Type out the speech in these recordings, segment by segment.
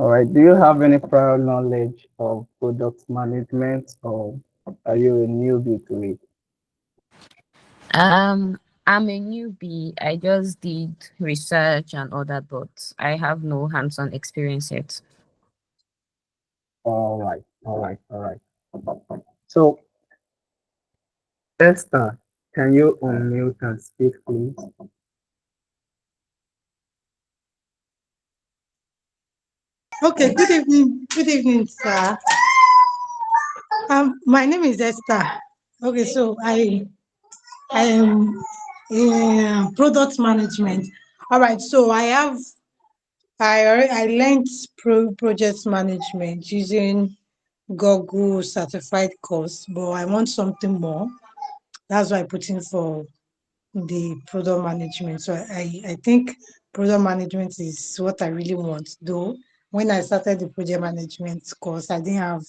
All right. Do you have any prior knowledge of product management, or are you a newbie to it? I'm a newbie. I just did research and all that, but I have no hands-on experience yet. All right. All right. All right. So, Esther, can you unmute and speak, please? Okay, good evening. Good evening, sir. My name is Esther. Okay, so I am in product management. All right, so I learned project management using Google certified course, but I want something more. That's why I put in for the product management. So I think product management is what I really want. Though when I started the project management course, I didn't have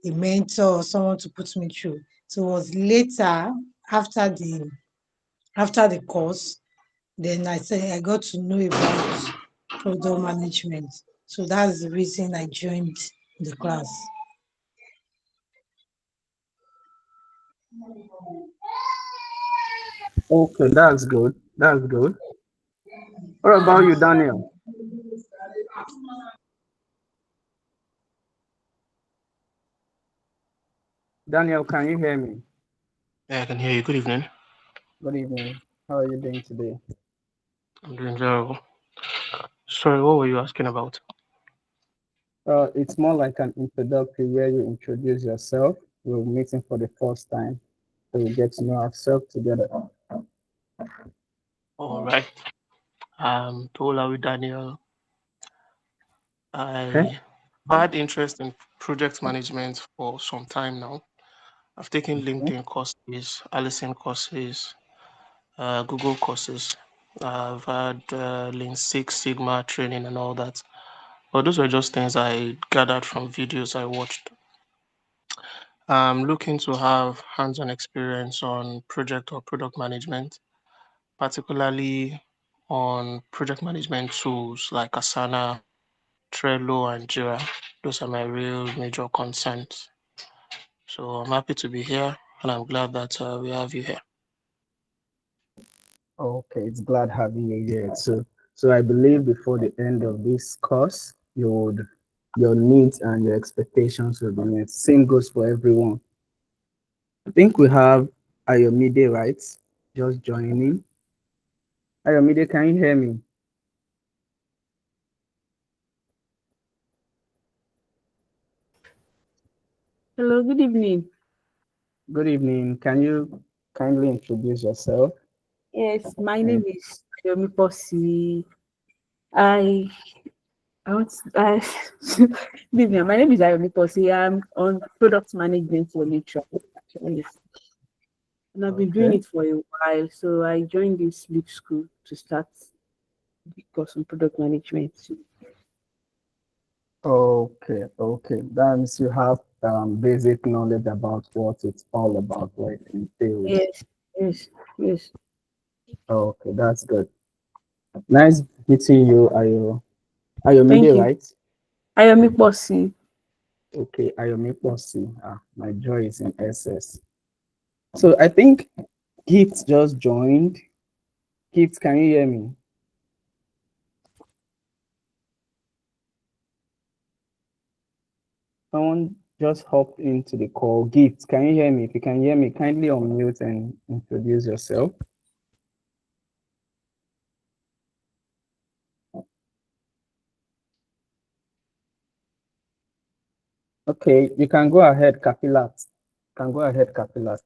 a mentor or someone to put me through. So it was later after the course, then I got to know about product management. So that's the reason I joined the class. Okay, that's good. That's good. What about you, Daniel? Daniel, can you hear me? Yeah, I can hear you. Good evening. Good evening. How are you doing today? I'm doing very well. Sorry, what were you asking about? It's more like an introductory where you introduce yourself. We're meeting for the first time, so we get to know ourselves together. All right. Tolawi Daniel. Okay. I had interest in project management for some time now. I've taken Okay. LinkedIn courses, Allison courses, Google courses. I've had Lean Six Sigma training and all that. But those were just things I gathered from videos I watched. I'm looking to have hands-on experience on project or product management, particularly on project management tools like Asana, Trello, and Jira. Those are my real major concerns. So I'm happy to be here and I'm glad that we have you here. Okay, it's glad having you here. So I believe before the end of this course, your needs and your expectations will be met. Same goes for everyone. I think we have Ayomide, right? Just joining. Ayomide, can you hear me? Hello, good evening. Good evening. Can you kindly introduce yourself? Yes, my name And is Yomi Posi. I I want I good evening. My name is Ayomi Posi. I'm on product management for Litra. Yes. And I've been doing okay. it for a while. So I joined this leap school to start the course on product management. Okay, okay. That means you have basic knowledge about what it's all about, right? In theory. Yes, yes, yes. Okay, that's good. Nice meeting you, Ayomide, Thank you. right? Ayomi Posi. Okay, Ayomi Posi. My joy is in SS. So I think Gift just joined. Gift, can you hear me? Someone just hopped into the call. Gift, can you hear me? If you can hear me, kindly unmute and introduce yourself. Okay, you can go ahead, Kapilat. Can go ahead, Kapilat.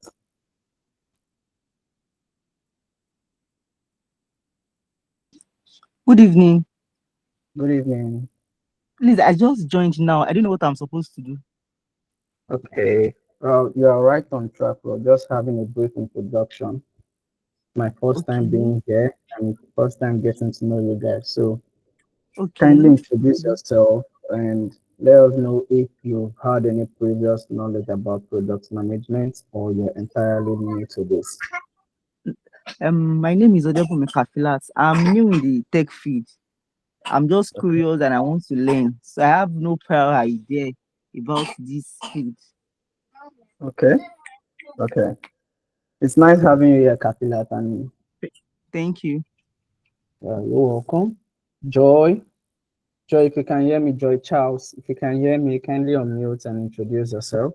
Good evening. Good evening. Please, I just joined now. I don't know what I'm supposed to do. Okay, well, you are right on track. We're just having a brief introduction. My first time Okay. being here and first time getting to know you guys. So kindly Okay. introduce yourself and let us know if you've had any previous knowledge about product management or you're entirely new to this. My name is Odebumi Kafilat. I'm new in the tech field. I'm just Okay. curious and I want to learn. So I have no prior idea about this field. Okay. Okay. It's nice having you here, Kapilat, and Thank you. you're welcome. Joy. Joy, if you can hear me, Joy Charles, if you can hear me, kindly unmute and introduce yourself.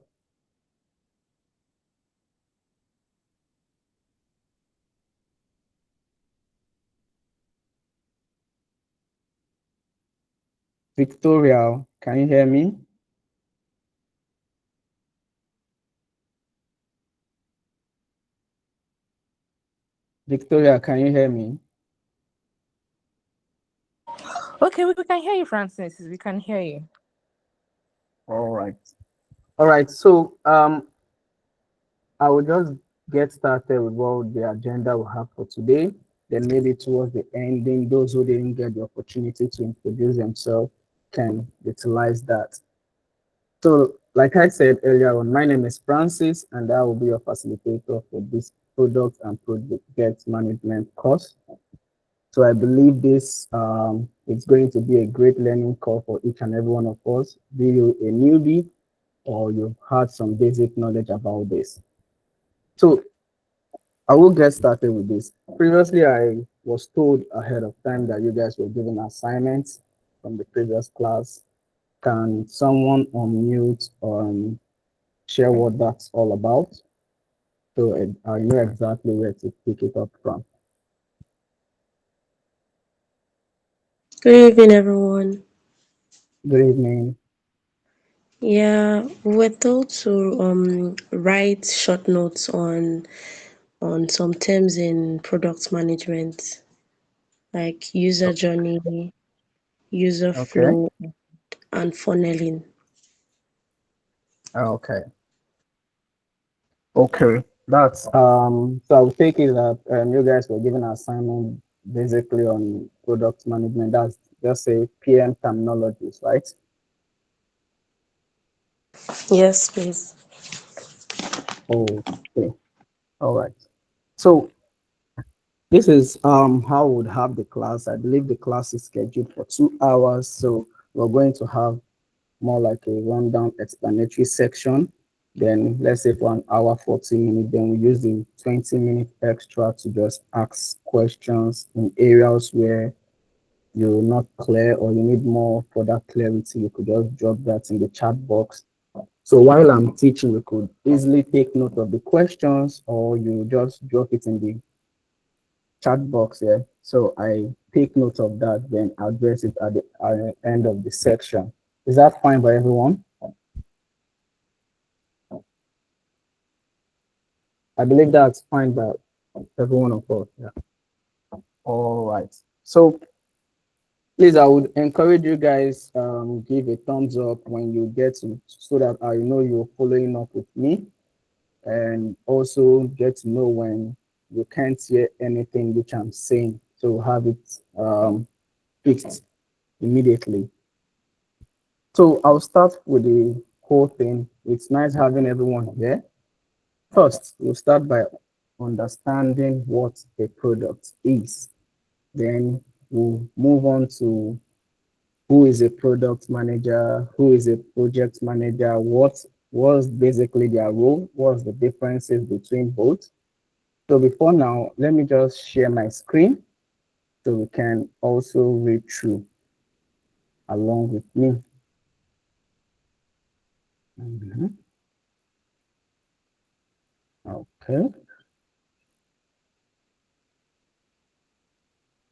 Victoria, can you hear me? Victoria, can you hear me? Okay, we can hear you, Francis. We can hear you. All right. All right. So I will just get started with what the agenda we have for today. Then maybe towards the ending, those who didn't get the opportunity to introduce themselves can utilize that. So, like I said earlier on, my name is Francis, and I will be your facilitator for this product and project management course. So I believe this is going to be a great learning curve for each and every one of us, be you a newbie or you've had some basic knowledge about this. So I will get started with this. Previously, I was told ahead of time that you guys were given assignments from the previous class. Can someone unmute or share what that's all about? So I know exactly where to pick it up from. Good evening, everyone. Good evening. Yeah, we're told to write short notes on some terms in product management, like user journey, user Okay. flow, and funneling. Okay. Okay. That's so I'll take it that you guys were given an assignment basically on product management. That's just say PM terminologies, right? Yes, please. Okay. All right. So this is how we would have the class. I believe the class is scheduled for 2 hours. So we're going to have more like a rundown explanatory section. Then let's say for an hour, 40 minutes, then we use the 20 minutes extra to just ask questions in areas where you're not clear or you need more for that clarity. You could just drop that in the chat box. So while I'm teaching, you could easily take note of the questions or you just drop it in the chat box here. So I take note of that, then address it at the end of the section. Is that fine by everyone? I believe that's fine by everyone of us. Yeah. All right. So please, I would encourage you guys give a thumbs up when you get to so that I know you're following up with me, and also get to know when you can't hear anything which I'm saying. So have it fixed immediately. So I'll start with the whole thing. It's nice having everyone here. First, we'll start by understanding what a product is. Then we'll move on to who is a product manager, who is a project manager, what was basically their role, what's the differences between both. So before now, let me just share my screen so we can also read through along with me. Mhm. Okay.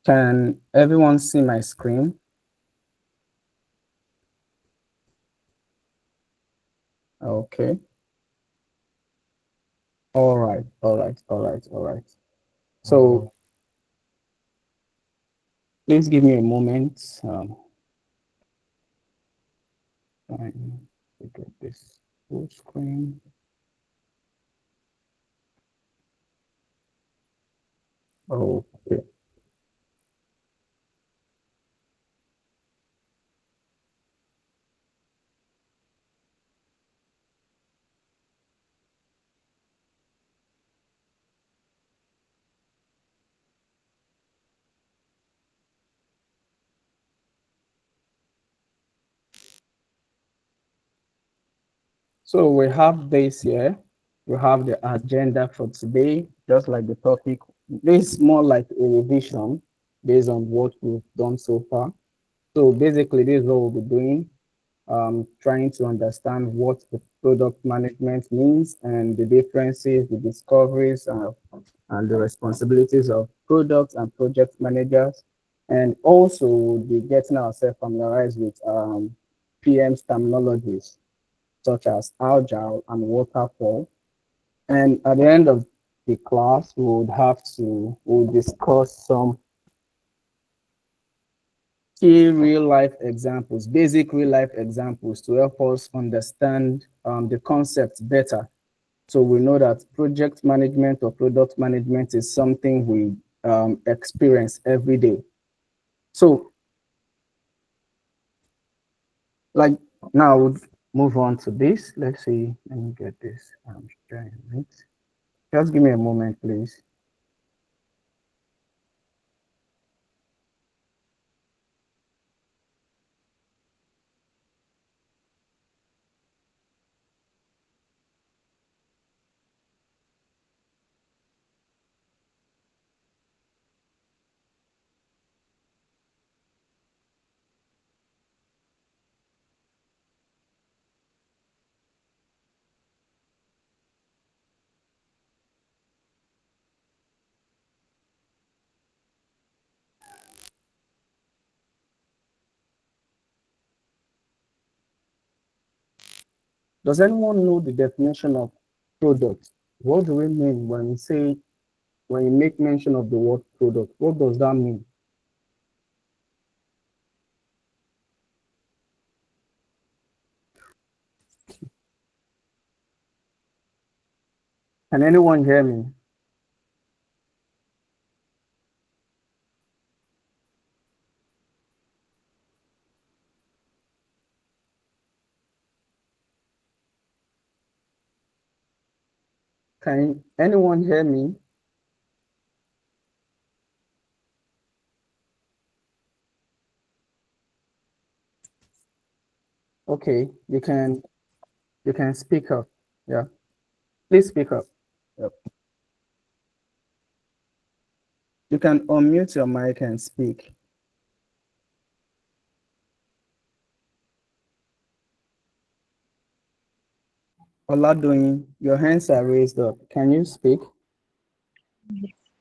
Can everyone see my screen? Okay. All right. All right. All right. All right. So please give me a moment. Trying to get this full screen. Okay. So we have this here. We have the agenda for today, just like the topic. This is more like a revision based on what we've done so far. So basically, this is what we'll be doing, trying to understand what the product management means and the differences, the discoveries, and the responsibilities of product and project managers. And also, we'll be getting ourselves familiarized with PM's terminologies, such as agile and waterfall. And at the end of the class, we'll discuss some key real life examples, basic real life examples to help us understand the concept better. So we know that project management or product management is something we experience every day. So like now we'll move on to this. Let's see, let me get this. Sharing it. Just give me a moment, please. Does anyone know the definition of product? What do we mean when we say, when you make mention of the word product? What does that mean? Can anyone hear me? Can anyone hear me? Okay, you can speak up. Yeah, please speak up. Yep. You can unmute your mic and speak. Oladoyin, your hands are raised up. Can you speak?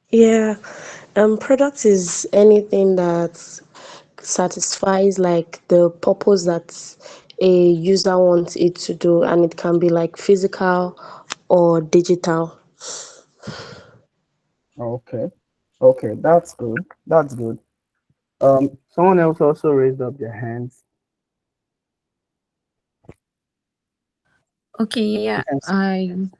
Yeah, product is anything that satisfies like the purpose that a user wants it to do, and it can be like physical or digital. Okay. Okay, that's good. That's good. Someone else also raised up their hands. Okay, yeah. You can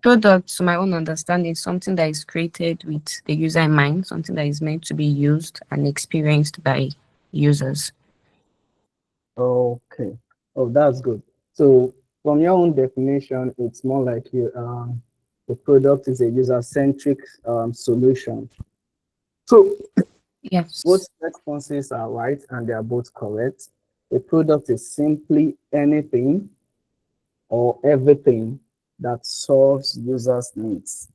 Product, to my own understanding, is something that is created with the user in mind, something that is meant to be used and experienced by users. Okay. Oh, that's good. So from your own definition, it's more like the product is a user-centric solution. So Yes. both responses are right and they are both correct. A product is simply anything or everything that solves users' needs.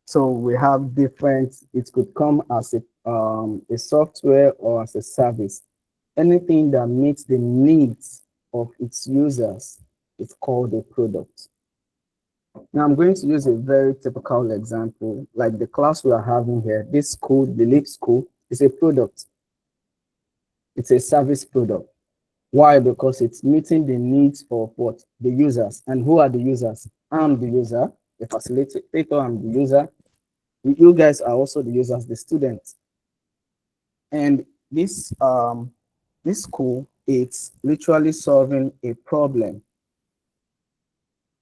So we have different, it could come as a software or as a service. Anything that meets the needs of its users is called a product. Now I'm going to use a very typical example, like the class we are having here. This school, the Leap School, is a product. It's a service product. Why? Because it's meeting the needs of what? The users. And who are the users? I'm the user, the facilitator, I'm the user. You guys are also the users, the students. And this school, it's literally solving a problem,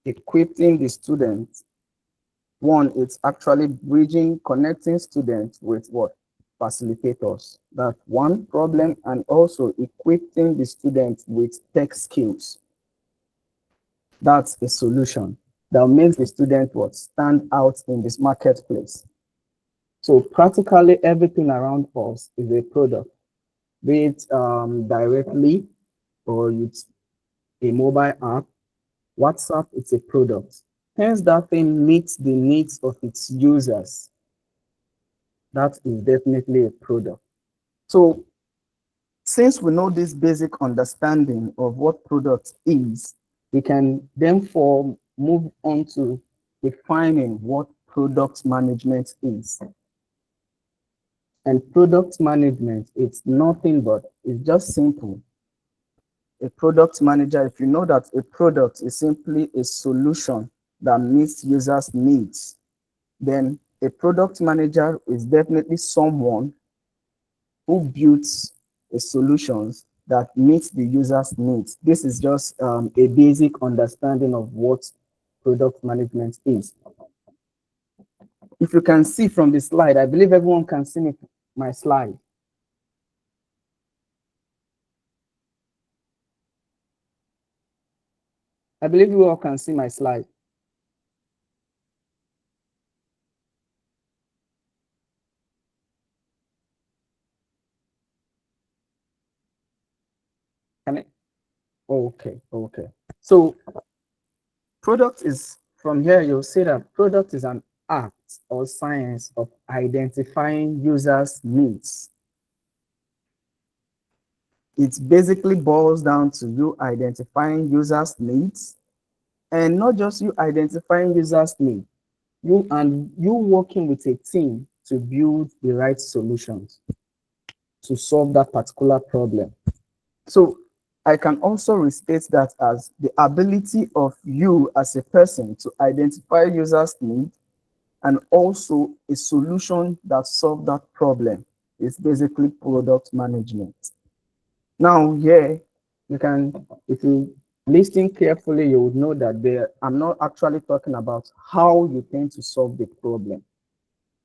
equipping the students. One, it's actually bridging, connecting students with what? Facilitators. That's one problem, and also equipping the students with tech skills. That's a solution that makes the student what? Stand out in this marketplace. So practically everything around us is a product, be it directly or it's a mobile app. WhatsApp is a product. Hence, that thing meets the needs of its users. That is definitely a product. So, since we know this basic understanding of what product is, we can therefore move on to defining what product management is. And product management, it's nothing but, it's just simple. A product manager, if you know that a product is simply a solution that meets users' needs, then a product manager is definitely someone who builds a solutions that meets the user's needs. This is just a basic understanding of what product management is. If you can see from the slide, I believe everyone can see my slide. I believe you all can see my slide. Can it? Okay, okay. So product is, from here you'll see that product is an art or science of identifying users' needs. It basically boils down to you identifying users' needs, and not just you identifying users' needs, you working with a team to build the right solutions to solve that particular problem. So I can also restate that as the ability of you as a person to identify users' needs and also a solution that solves that problem is basically product management. Now here, you can, if you listen carefully, you would know that I'm not actually talking about how you tend to solve the problem.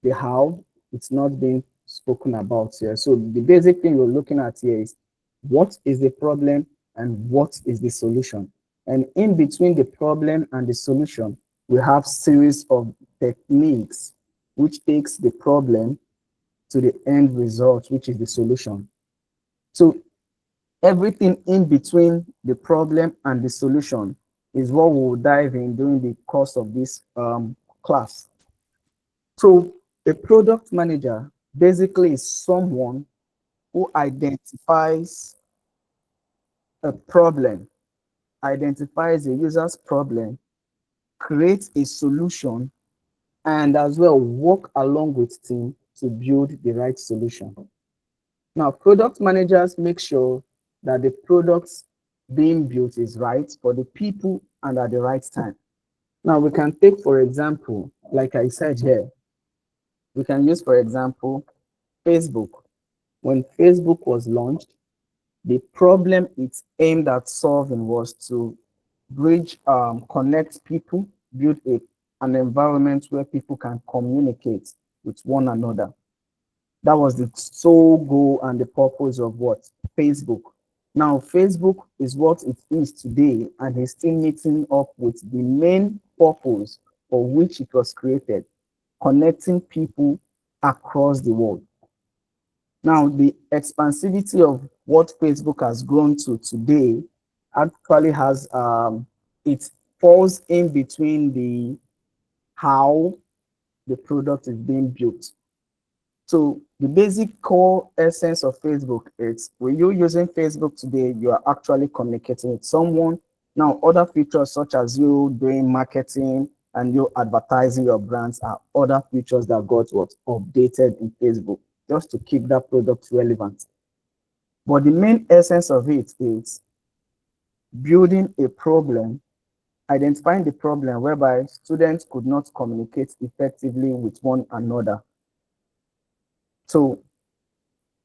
The how, it's not being spoken about here. So the basic thing you're looking at here is what is the problem and what is the solution. And in between the problem and the solution, we have series of techniques which takes the problem to the end result, which is the solution. So everything in between the problem and the solution is what we'll dive in during the course of this class. So a product manager basically is someone who identifies a problem, identifies a user's problem, creates a solution, and as well work along with team to build the right solution. Now, product managers make sure that the products being built is right for the people and at the right time. Now, we can take, for example, like I said here, we can use, for example, Facebook. When Facebook was launched, the problem it's aimed at solving was to connect people, build an environment where people can communicate with one another. That was the sole goal and the purpose of what? Facebook. Now, Facebook is what it is today, and is still meeting up with the main purpose for which it was created, connecting people across the world. Now, the expansivity of what Facebook has grown to today actually has, it falls in between the how the product is being built. So the basic core essence of Facebook is when you're using Facebook today, you are actually communicating with someone. Now, other features such as you doing marketing and you advertising your brands are other features that got what updated in Facebook just to keep that product relevant. But the main essence of it is building a problem, identifying the problem whereby students could not communicate effectively with one another. So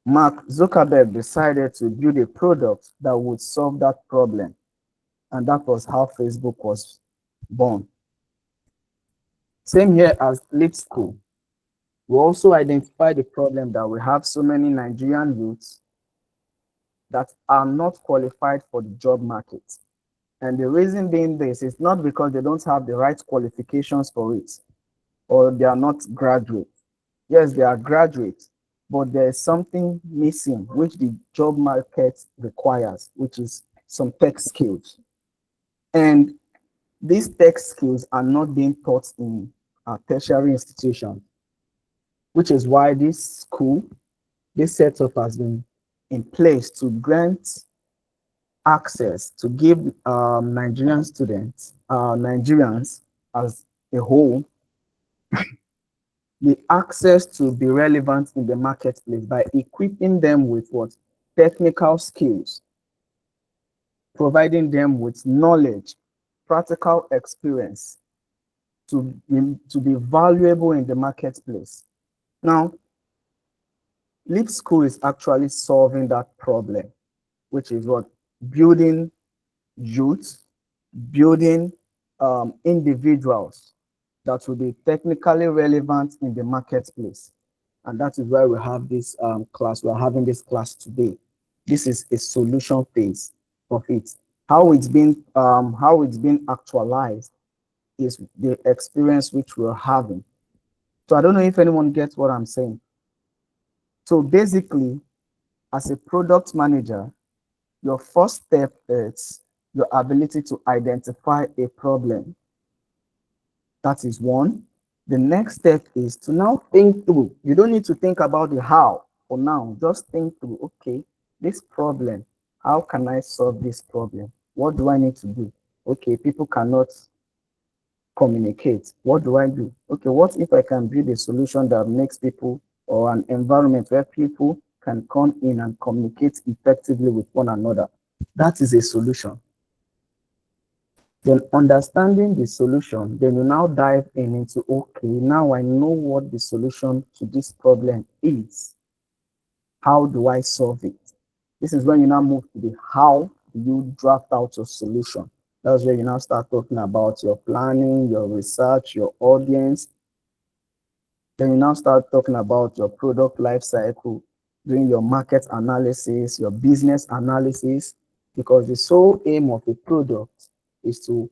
Mark Zuckerberg decided to build a product that would solve that problem. And that was how Facebook was born. Same here as Leap School. We also identified the problem that we have so many Nigerian youths that are not qualified for the job market. And the reason being this is not because they don't have the right qualifications for it, or they are not graduates. Yes, they are graduates, but there is something missing which the job market requires, which is some tech skills. And these tech skills are not being taught in tertiary institutions, which is why this setup has been in place to grant access, to give Nigerian students, Nigerians as a whole, the access to be relevant in the marketplace by equipping them with what? Technical skills, providing them with knowledge, practical experience to be valuable in the marketplace. Now, Leap School is actually solving that problem, which is what? Building youth, building individuals that will be technically relevant in the marketplace. And that is why we have this class. We're having this class today. This is a solution phase of it. How it's been actualized is the experience which we're having. So I don't know if anyone gets what I'm saying. So basically, as a product manager, your first step is your ability to identify a problem. That is one. The next step is to now think through. You don't need to think about the how for now. Just think through, okay, this problem, how can I solve this problem? What do I need to do? Okay, people cannot communicate. What do I do? Okay, what if I can build a solution that makes people, or an environment where people can come in and communicate effectively with one another? That is a solution. Then understanding the solution, then you now dive into, okay, now I know what the solution to this problem is. How do I solve it? This is when you now move to the how do you draft out your solution. That's where you now start talking about your planning, your research, your audience. Then you now start talking about your product life cycle, doing your market analysis, your business analysis, because the sole aim of a product is to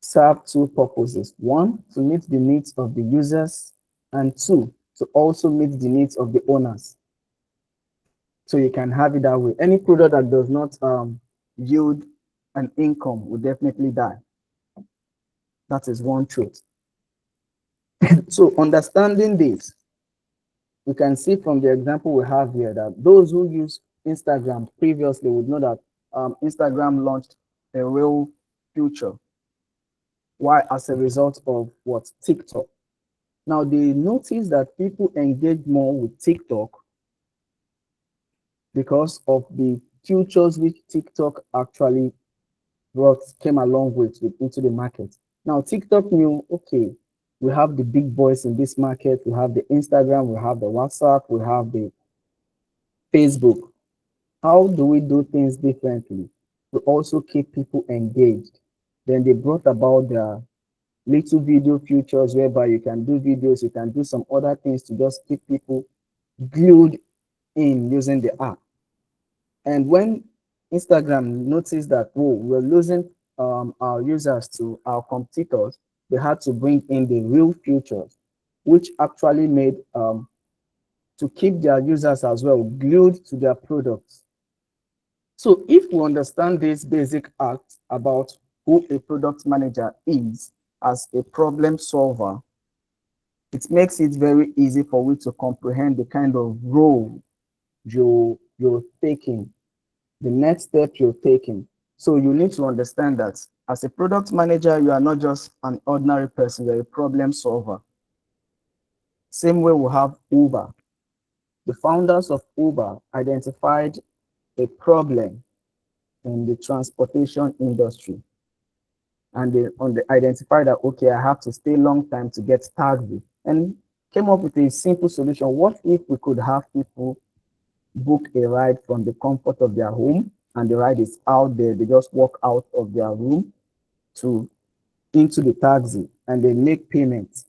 serve two purposes. One, to meet the needs of the users, and two, to also meet the needs of the owners. So you can have it that way. Any product that does not yield an income will definitely die. That is one truth. So understanding this, you can see from the example we have here that those who use Instagram previously would know that Instagram launched a real future. Why? As a result of what? TikTok. Now they notice that people engage more with TikTok because of the futures which TikTok actually came along with into the market. Now TikTok knew, okay, we have the big boys in this market. We have the Instagram, we have the WhatsApp, we have the Facebook. How do we do things differently? We also keep people engaged. Then they brought about the little video features whereby you can do videos, you can do some other things to just keep people glued in using the app. And when Instagram noticed that, oh, we're losing our users to our competitors, they had to bring in the real features, which actually made to keep their users as well glued to their products. So if we understand this basic act about who a product manager is as a problem solver, it makes it very easy for you to comprehend the kind of role you're taking, the next step you're taking. So you need to understand that as a product manager, you are not just an ordinary person, you're a problem solver. Same way we have Uber. The founders of Uber identified a problem in the transportation industry. And they identified that, okay, I have to stay long time to get taxi, and came up with a simple solution. What if we could have people book a ride from the comfort of their home, and the ride is out there, they just walk out of their room into the taxi and they make payments.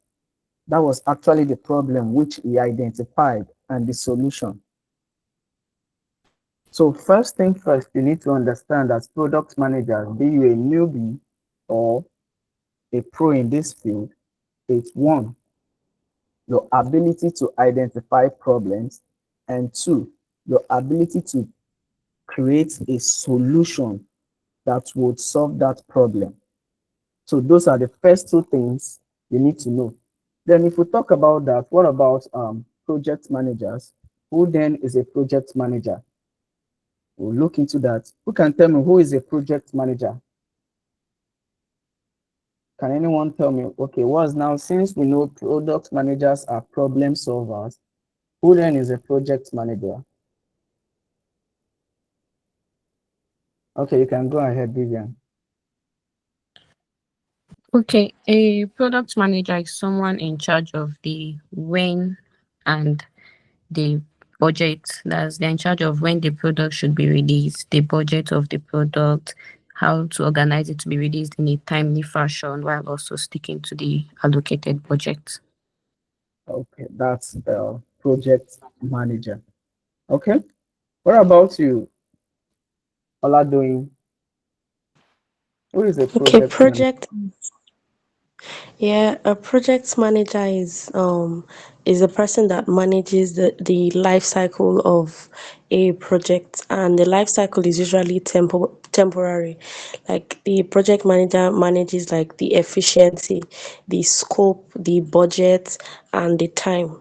That was actually the problem which he identified and the solution. So first thing first, you need to understand as product managers, be you a newbie or a pro in this field, it's one, your ability to identify problems, and two, your ability to create a solution that would solve that problem. So those are the first two things you need to know. Then if we talk about that, what about project managers? Who then is a project manager? We'll look into that. Who can tell me who is a project manager? Can anyone tell me? Okay, what's now, since we know product managers are problem solvers, who then is a project manager? Okay, you can go ahead, Vivian. Okay, a product manager is someone in charge of the when and the budget. That's they're in charge of when the product should be released, the budget of the product, how to organize it to be released in a timely fashion while also sticking to the allocated budget. Okay, that's the project manager. Okay, what about you, Oladoyin? Who is a Okay, project manager? project. Yeah, a project manager is a person that manages the life cycle of a project, and the life cycle is usually temporary. Like the project manager manages like the efficiency, the scope, the budget, and the time.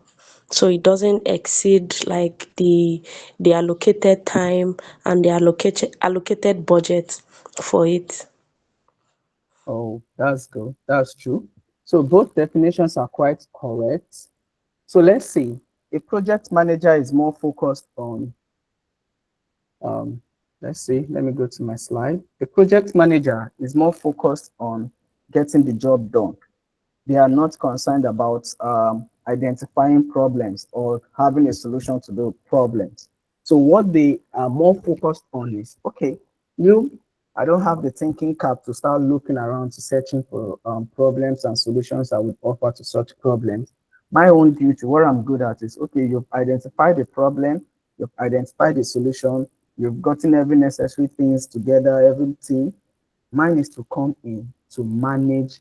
So it doesn't exceed like the allocated time and the allocated budget for it. Oh, that's good. That's true. So both definitions are quite correct. So let's see. A project manager is more focused on, let's see, let me go to my slide. A project manager is more focused on getting the job done. They are not concerned about identifying problems or having a solution to the problems. So what they are more focused on is, okay, I don't have the thinking cap to start looking around to searching for problems and solutions I would offer to such problems. My own duty, what I'm good at is, okay, you've identified the problem, you've identified the solution, you've gotten every necessary things together, everything. Mine is to come in to manage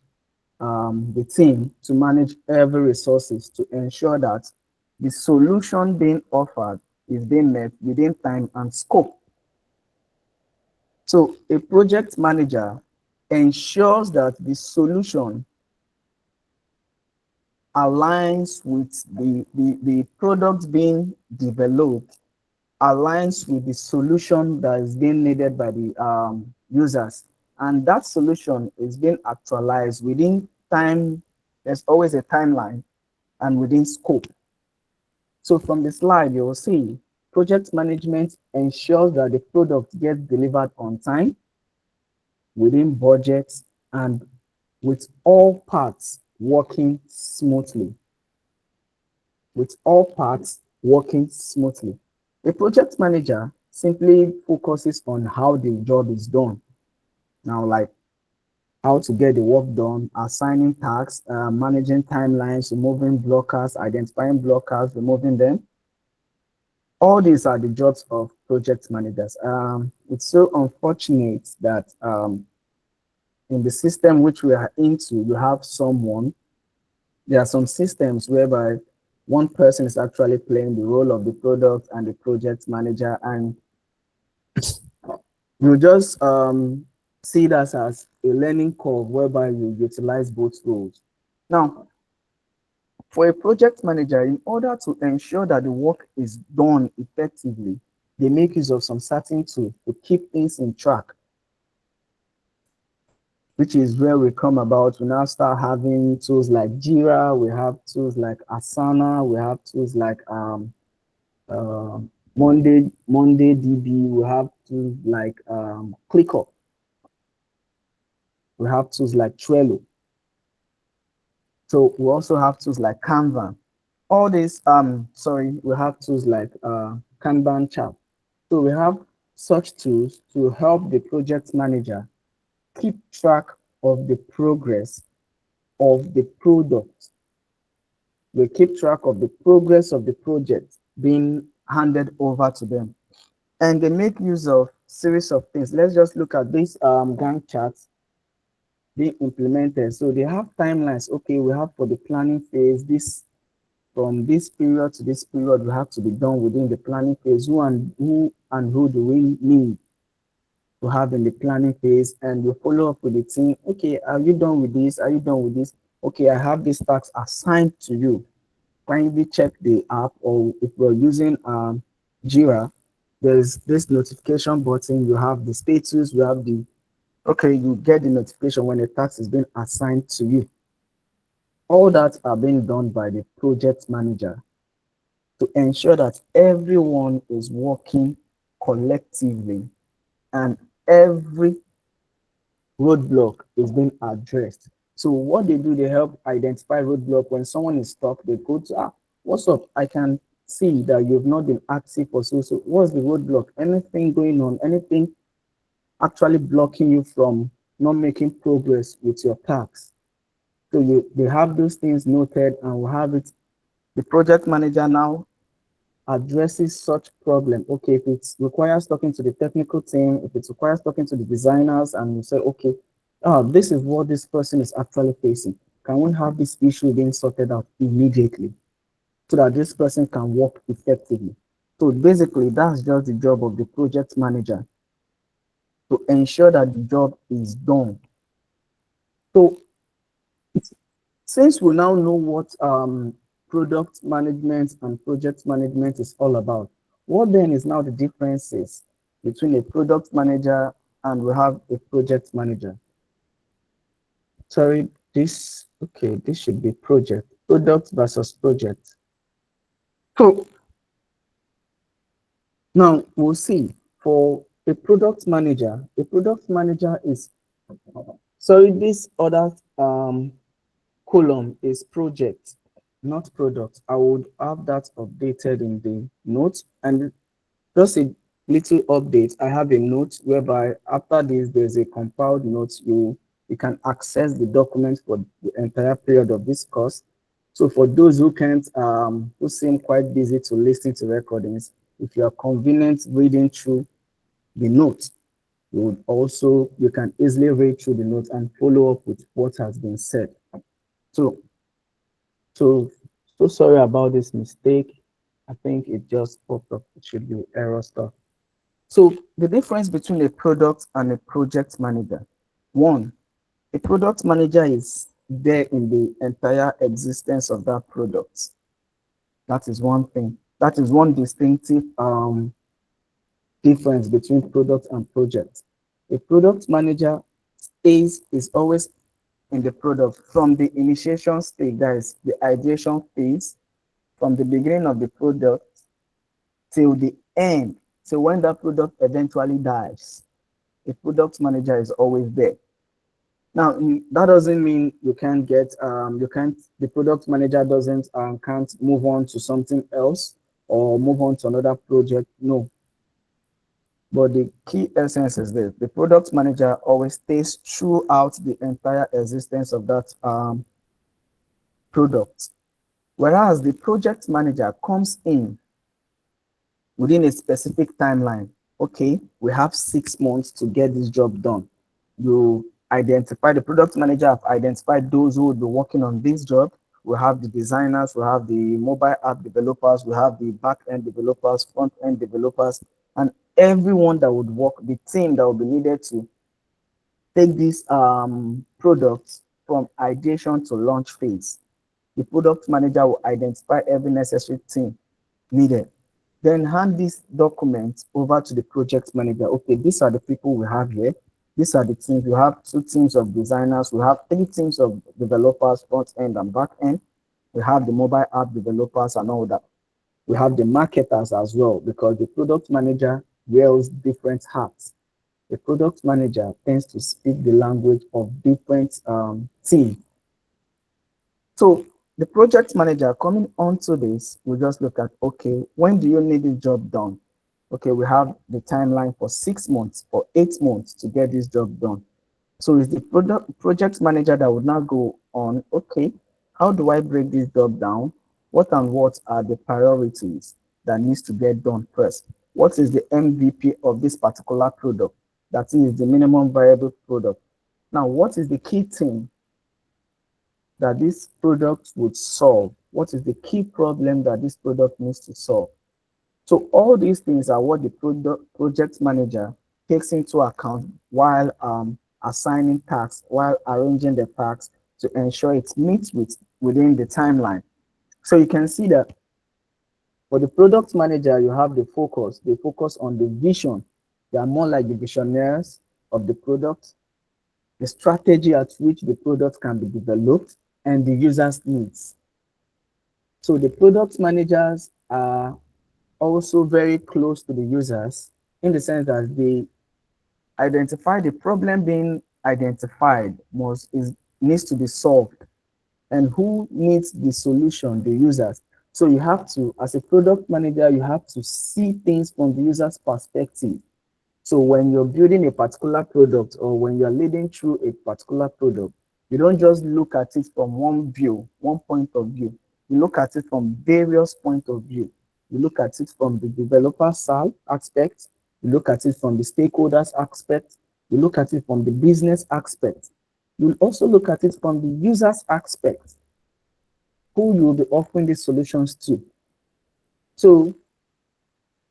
the team, to manage every resources to ensure that the solution being offered is being met within time and scope. So a project manager ensures that the solution aligns with the product being developed, aligns with the solution that is being needed by the users. And that solution is being actualized within time. There's always a timeline and within scope. So from the slide, you will see project management ensures that the product gets delivered on time, within budget, and with all parts working smoothly. With all parts working smoothly. A project manager simply focuses on how the job is done. Now, like how to get the work done, assigning tasks, managing timelines, removing blockers, identifying blockers, removing them. All these are the jobs of project managers. It's so unfortunate that in the system which we are into, you have someone, there are some systems whereby one person is actually playing the role of the product and the project manager, and you just see that as a learning curve whereby you utilize both roles. Now, for a project manager, in order to ensure that the work is done effectively, they make use of some certain tools to keep things in track, which is where we come about. We now start having tools like Jira, we have tools like Asana, we have tools like uh, Monday DB, we have tools like ClickUp, we have tools like Trello. So we also have tools like Canva. All these, we have tools like Kanban chart. So we have such tools to help the project manager keep track of the progress of the product. We keep track of the progress of the project being handed over to them. And they make use of series of things. Let's just look at this Gantt charts being implemented. So they have timelines. Okay, we have for the planning phase, this from this period to this period, we have to be done within the planning phase. Who do we need? we have in the planning phase, and we follow up with the team. Okay, are you done with this? Are you done with this? Okay, I have this task assigned to you. Kindly check the app, or if we're using Jira, there's this notification button. You have the status, you have the, okay, you get the notification when a task is being assigned to you. All that are being done by the project manager to ensure that everyone is working collectively and every roadblock is being addressed. So what they do, they help identify roadblock. When someone is stuck, they go to, what's up? I can see that you've not been active for so. What's the roadblock? Anything going on? Anything actually blocking you from not making progress with your tasks? So they have those things noted, and we'll have it. The project manager now addresses such problem. Okay, if it requires talking to the technical team, if it requires talking to the designers, and you say, okay, this is what this person is actually facing. Can we have this issue being sorted out immediately so that this person can work effectively? So basically, that's just the job of the project manager, to ensure that the job is done. So since we now know what product management and project management is all about, what then is now the differences between a product manager and we have a project manager? Sorry, this should be product versus project. So now we'll see. For a product manager is, sorry, this other column is project, not product. I would have that updated in the notes. And just a little update, I have a note whereby after this there's a compiled note. You can access the document for the entire period of this course. So for those who can't, who seem quite busy to listen to recordings, if you are convenient reading through the notes, you can easily read through the notes and follow up with what has been said. So sorry about this mistake. I think it just popped up. It should be error stuff. So the difference between a product and a project manager. One, a product manager is there in the entire existence of that product. That is one thing. That is one distinctive difference between product and project. A product manager is always in the product from the initiation stage, that is the ideation phase, from the beginning of the product till the end. So when that product eventually dies, the product manager is always there. Now, that doesn't mean you can't get, the product manager can't move on to something else or move on to another project. No. But the key essence is this: the product manager always stays throughout the entire existence of that product. Whereas the project manager comes in within a specific timeline. Okay, we have 6 months to get this job done. You identify, the product manager have identified those who will be working on this job. We have the designers, we have the mobile app developers, we have the back-end developers, front-end developers, and everyone that would work, the team that will be needed to take these products from ideation to launch phase. The product manager will identify every necessary team needed, then hand this document over to the project manager. Okay, these are the people we have here. These are the teams. We have 2 teams of designers. We have 3 teams of developers, front end and back end. We have the mobile app developers and all that. We have the marketers as well, because the product manager wears different hats. The product manager tends to speak the language of different teams. So the project manager coming onto this, we just look at, okay, when do you need this job done? Okay, we have the timeline for 6 months or 8 months to get this job done. So it's the project manager that would now go on, okay, how do I break this job down? What and what are the priorities that needs to get done first? What is the MVP of this particular product? That is the minimum viable product. Now, what is the key thing that this product would solve? What is the key problem that this product needs to solve? So all these things are what the project manager takes into account while assigning tasks, while arranging the tasks to ensure it meets within the timeline. So you can see that for the product manager, you have the focus. They focus on the vision. They are more like the visionaries of the product, the strategy at which the product can be developed, and the user's needs. So the product managers are also very close to the users in the sense that they identify the problem being identified needs to be solved, and who needs the solution, the users. So you have to, as a product manager, you have to see things from the user's perspective. So when you're building a particular product or when you're leading through a particular product, you don't just look at it from one view, one point of view. You look at it from various points of view. You look at it from the developer side aspect. You look at it from the stakeholders aspect. You look at it from the business aspect. You'll also look at it from the user's aspect, who you'll be offering these solutions to. So,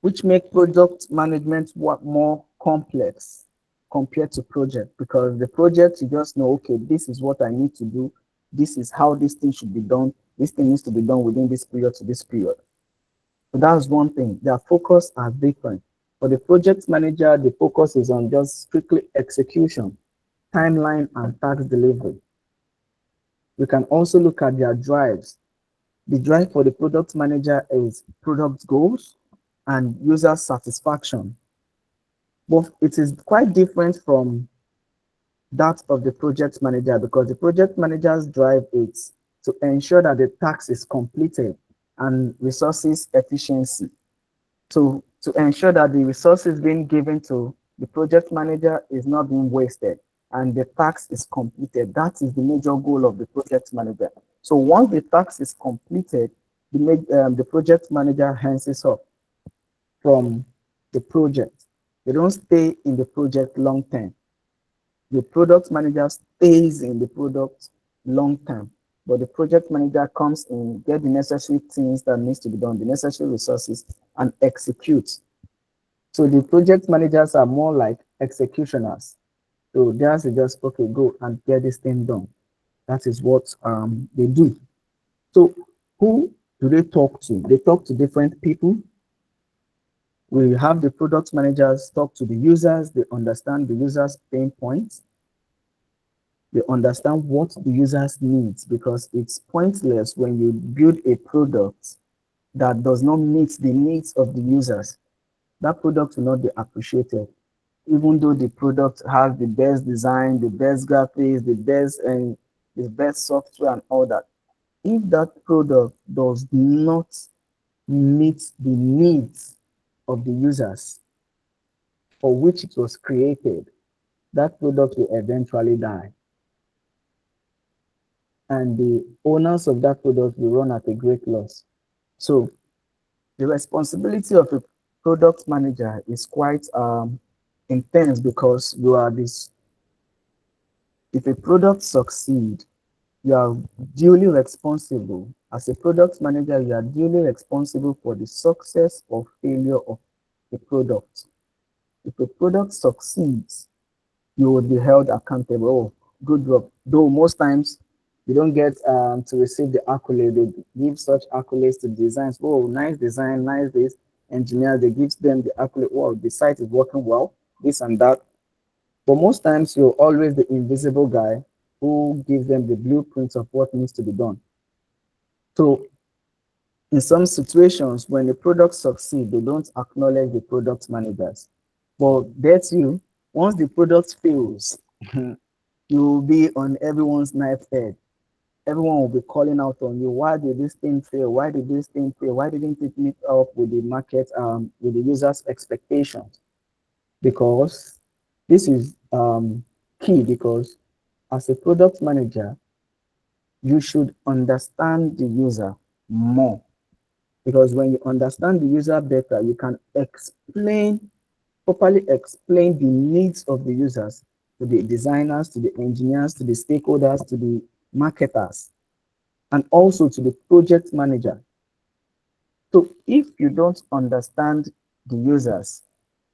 which make product management more complex compared to project, because the project, you just know, okay, this is what I need to do. This is how this thing should be done. This thing needs to be done within this period to this period. So that's one thing. Their focus are different. For the project manager, the focus is on just strictly execution, timeline, and task delivery. We can also look at their drives. The drive for the product manager is product goals and user satisfaction. But it is quite different from that of the project manager, because the project manager's drive is to ensure that the task is completed and resources efficiency. So to ensure that the resources being given to the project manager is not being wasted and the task is completed. That is the major goal of the project manager. So once the task is completed, the project manager hands off from the project. They don't stay in the project long term. The product manager stays in the product long term, but the project manager comes in, get the necessary things that needs to be done, the necessary resources, and executes. So the project managers are more like executioners. So theirs is just, okay, go and get this thing done. That is what they do. So who do they talk to? They talk to different people. We have the product managers talk to the users. They understand the users' pain points. They understand what the users needs, because it's pointless when you build a product that does not meet the needs of the users. That product will not be appreciated, even though the product has the best design, the best graphics, the best software and all that. If that product does not meet the needs of the users for which it was created, that product will eventually die. And the owners of that product will run at a great loss. So the responsibility of a product manager is quite intense, because you are this. If a product succeeds, you are duly responsible. As a product manager, you are duly responsible for the success or failure of the product. If a product succeeds, you will be held accountable. Oh, good job. Though most times you don't get to receive the accolade. They give such accolades to designs. Oh, nice design, nice this. Engineer, they give them the accolade. Wow, the site is working well, this and that. But most times you're always the invisible guy who gives them the blueprints of what needs to be done. So in some situations, when the product succeeds, they don't acknowledge the product managers. But that's you. Once the product fails, you will be on everyone's knife edge. Everyone will be calling out on you. Why did this thing fail? Why did this thing fail? Why didn't it meet up with the market, with the user's expectations? Because this is key, because as a product manager, you should understand the user more. Because when you understand the user better, you can properly explain the needs of the users to the designers, to the engineers, to the stakeholders, to the marketers, and also to the project manager. So if you don't understand the users,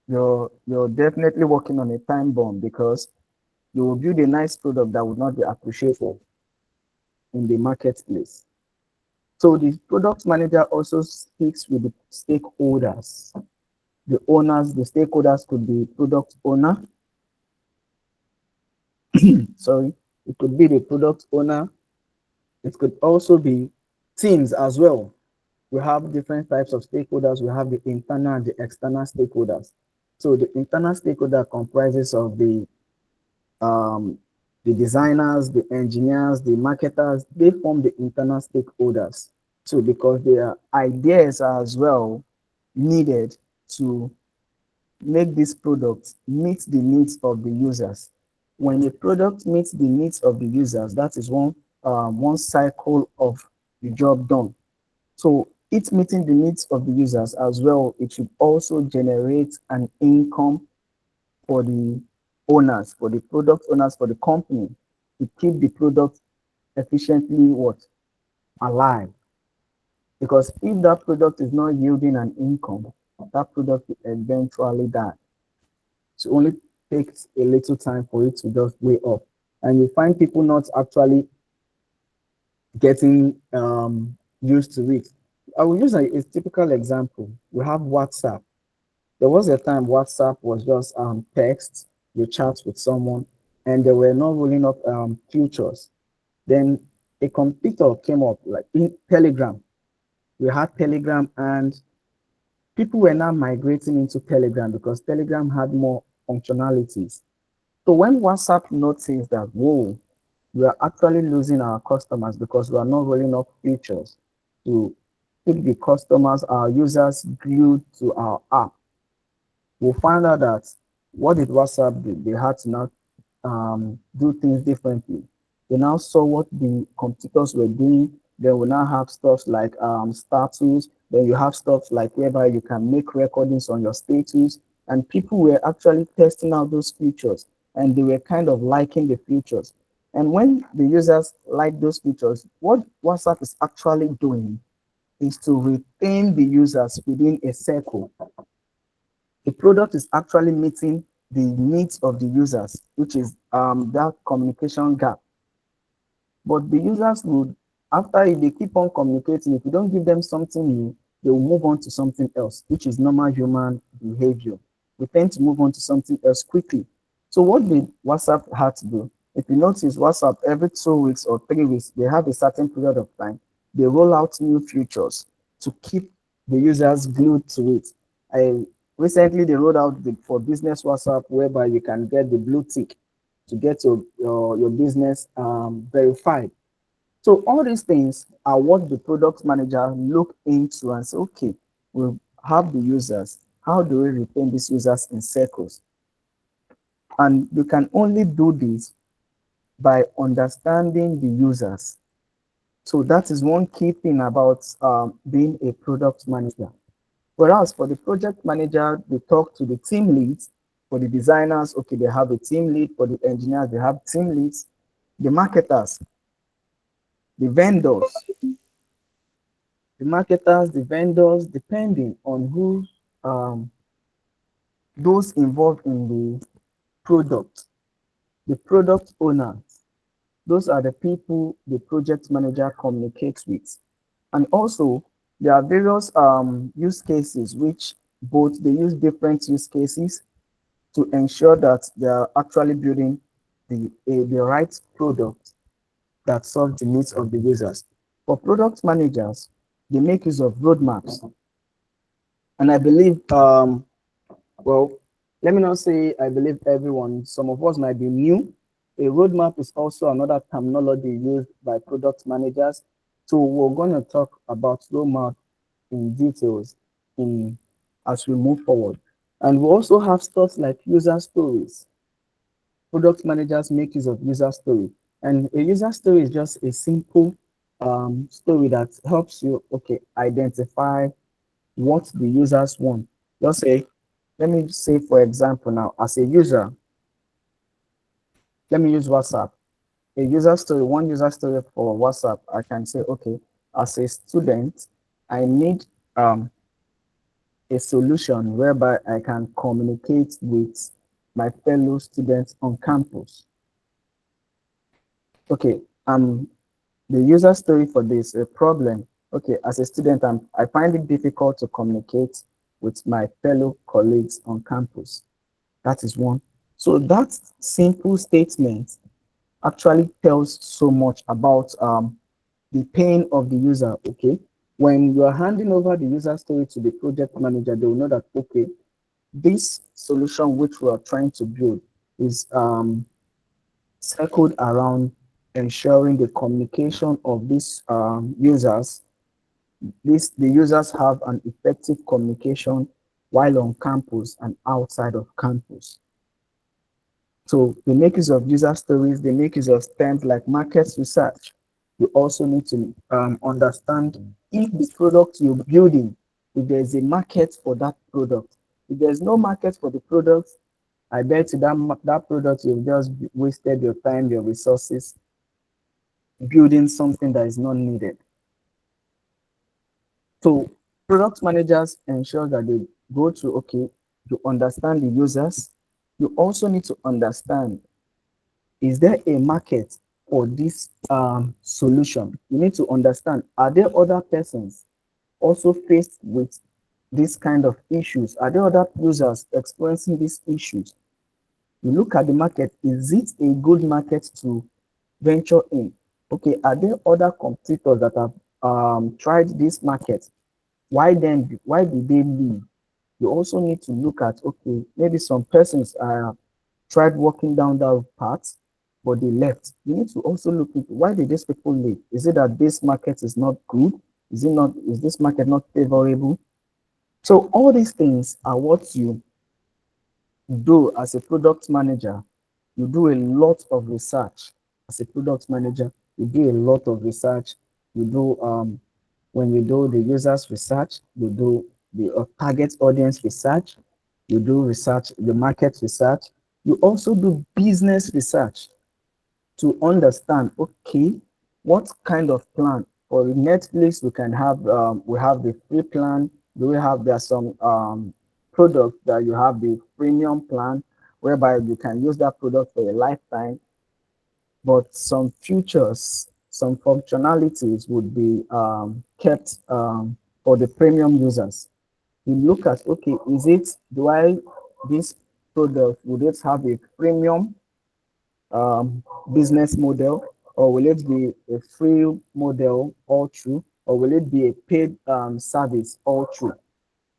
you're definitely working on a time bomb because you will build a nice product that would not be appreciated in the marketplace. So the product manager also speaks with the stakeholders. The owners, the stakeholders could be product owner. Sorry, it could be the product owner. It could also be teams as well. We have different types of stakeholders. We have the internal and the external stakeholders. So the internal stakeholder comprises of the designers, the engineers, the marketers. They form the internal stakeholders. So because their ideas are as well needed to make this product meet the needs of the users. When a product meets the needs of the users, that is one cycle of the job done. So it's meeting the needs of the users as well. It should also generate an income for the owners, for the product owners, for the company to keep the product efficiently what alive. Because if that product is not yielding an income, that product will eventually die. So it only takes a little time for it to just weigh up. And you find people not actually getting used to it. I will use a typical example. We have WhatsApp. There was a time WhatsApp was just text, you chat with someone, and they were not rolling up features. Then a computer came up, like in Telegram. We had Telegram, and people were now migrating into Telegram because Telegram had more functionalities. So when WhatsApp noticed that, whoa, we are actually losing our customers because we are not rolling up features to keep the customers, our users glued to our app, we found out that what did WhatsApp do? They had to now do things differently. They now saw what the competitors were doing. They will now have stuff like status. Then you have stuff like whereby you can make recordings on your status. And people were actually testing out those features and they were kind of liking the features. And when the users like those features, what WhatsApp is actually doing is to retain the users within a circle. The product is actually meeting the needs of the users, which is that communication gap. But the users would, after if they keep on communicating, if you don't give them something new, they will move on to something else, which is normal human behavior. We tend to move on to something else quickly. So what did WhatsApp had to do? If you notice, WhatsApp every 2 weeks or 3 weeks, they have a certain period of time. They roll out new features to keep the users glued to it. Recently, they rolled out for business WhatsApp, whereby you can get the blue tick to get your business verified. So all these things are what the product manager look into and say, okay, we'll have the users. How do we retain these users in circles? And you can only do this by understanding the users. So that is one key thing about being a product manager. Whereas for the project manager, they talk to the team leads. For the designers, okay, they have a team lead. For the engineers, they have team leads. The marketers, the vendors, depending on who those involved in the product, the product owners, those are the people the project manager communicates with. And also, there are various use cases which both they use different use cases to ensure that they are actually building the right product that solves the needs of the users. For product managers, they make use of roadmaps. And I believe, well, let me not say I believe everyone, some of us might be new. A roadmap is also another terminology used by product managers. So we're going to talk about roadmap in details as we move forward. And we also have stuff like user stories. Product managers make use of user story. And a user story is just a simple story that helps you, okay, identify what the users want. Just say, let me say, for example, now, as a user, let me use WhatsApp. A user story, one user story for WhatsApp, I can say, okay, as a student, I need a solution whereby I can communicate with my fellow students on campus. Okay, the user story for this a problem. Okay, as a student, I find it difficult to communicate with my fellow colleagues on campus. That is one. So that simple statement actually tells so much about the pain of the user. Okay, when you are handing over the user story to the project manager, they will know that okay, this solution which we are trying to build is circled around ensuring the communication of these users. The users have an effective communication while on campus and outside of campus. So they make use of user stories, they make use of terms like market research. You also need to understand if the product you're building, if there's a market for that product. If there's no market for the product, I bet you that product you've just wasted your time, your resources building something that is not needed. So product managers ensure that they go to, okay, to understand the users. You also need to understand, is there a market for this solution? You need to understand, are there other persons also faced with this kind of issues? Are there other users experiencing these issues? You look at the market, is it a good market to venture in? Okay, are there other competitors that have tried this market? Why did they leave? You also need to look at, okay, maybe some persons tried walking down that path, but they left. You need to also look into why did these people leave? Is it that this market is not good? Is this market not favorable? So all these things are what you do as a product manager. You do a lot of research as a product manager. You do a lot of research. You do when you do the users research, you do the target audience research, you do research, the market research. You also do business research to understand, okay, what kind of plan for Netflix we can have. We have the free plan. Do we have there are some products that you have the premium plan whereby you can use that product for a lifetime, but some features, some functionalities would be kept for the premium users. You look at, okay, this product, would it have a premium business model, or will it be a free model all through, or will it be a paid service all through?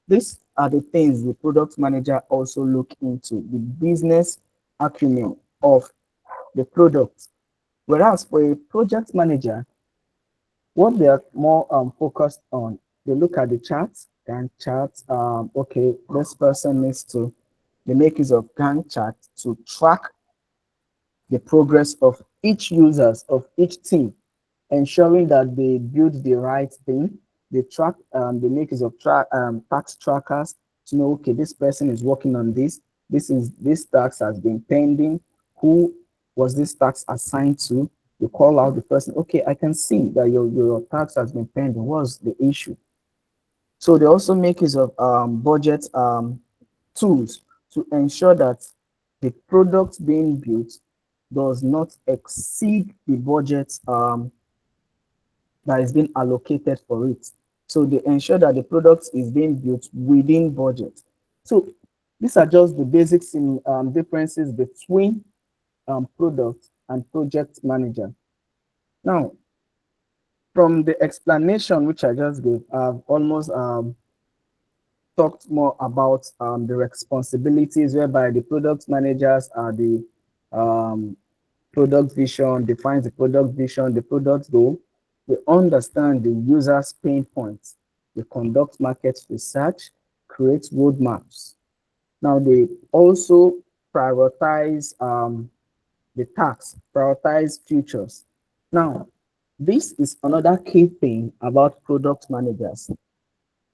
These are the things the product manager also look into, the business acumen of the product. Whereas for a project manager, what they are more focused on, they look at the charts and charts. Okay, this person needs to, they make use of Gantt chart to track the progress of each users of each team, ensuring that they build the right thing. They track, they make use of tax trackers to know, okay, this person is working on this. This tax has been pending. Who was this tax assigned to? You call out the person. Okay, I can see that your tax has been pending. What's the issue? So they also make use of budget tools to ensure that the product being built does not exceed the budget that is being allocated for it. So they ensure that the product is being built within budget. So these are just the basics in differences between product and project manager. Now, from the explanation which I just gave, I've almost talked more about the responsibilities whereby the product managers are the product vision, defines the product vision, the product goal. They understand the user's pain points. They conduct market research, create roadmaps. Now they also prioritize the tasks, prioritize features. Now, this is another key thing about product managers.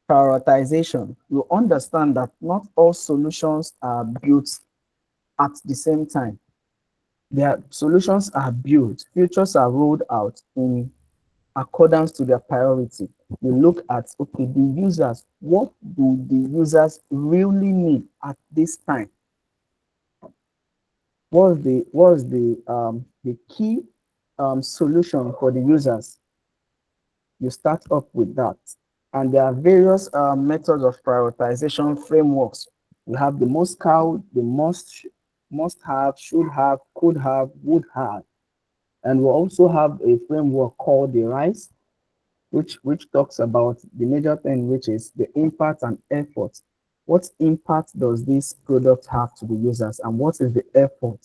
Prioritization. You understand that not all solutions are built at the same time. Their solutions are built, features are rolled out in accordance to their priority. You look at, okay, the users, what do the users really need at this time? What's the key solution for the users? You start up with that. And there are various methods of prioritization frameworks. We have the most count, the must have, should have, could have, would have. And we also have a framework called the RISE, which talks about the major thing, which is the impact and effort. What impact does this product have to the users, and what is the effort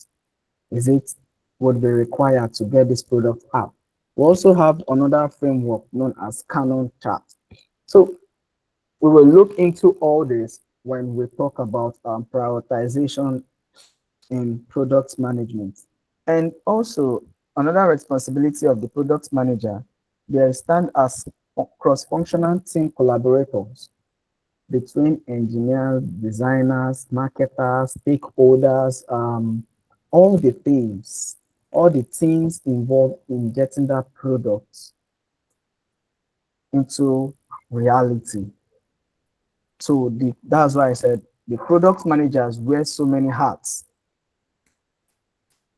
is it would be required to get this product out? We also have another framework known as Canon chart. So we will look into all this when we talk about prioritization in product management. And also another responsibility of the product manager, they stand as cross-functional team collaborators between engineers, designers, marketers, stakeholders, all the teams involved in getting that product into reality. So that's why I said the product managers wear so many hats.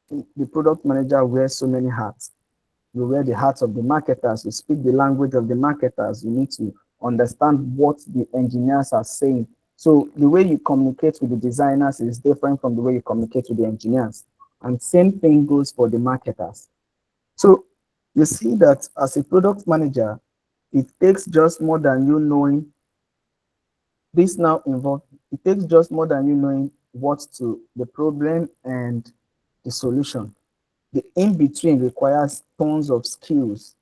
The product manager wears so many hats. You wear the hats of the marketers, you speak the language of the marketers, you need to understand what the engineers are saying. So the way you communicate with the designers is different from the way you communicate with the engineers. And same thing goes for the marketers. So you see that as a product manager, it takes just more than you knowing this now involved, it takes just more than you knowing what to the problem and the solution. The in-between requires tons of skills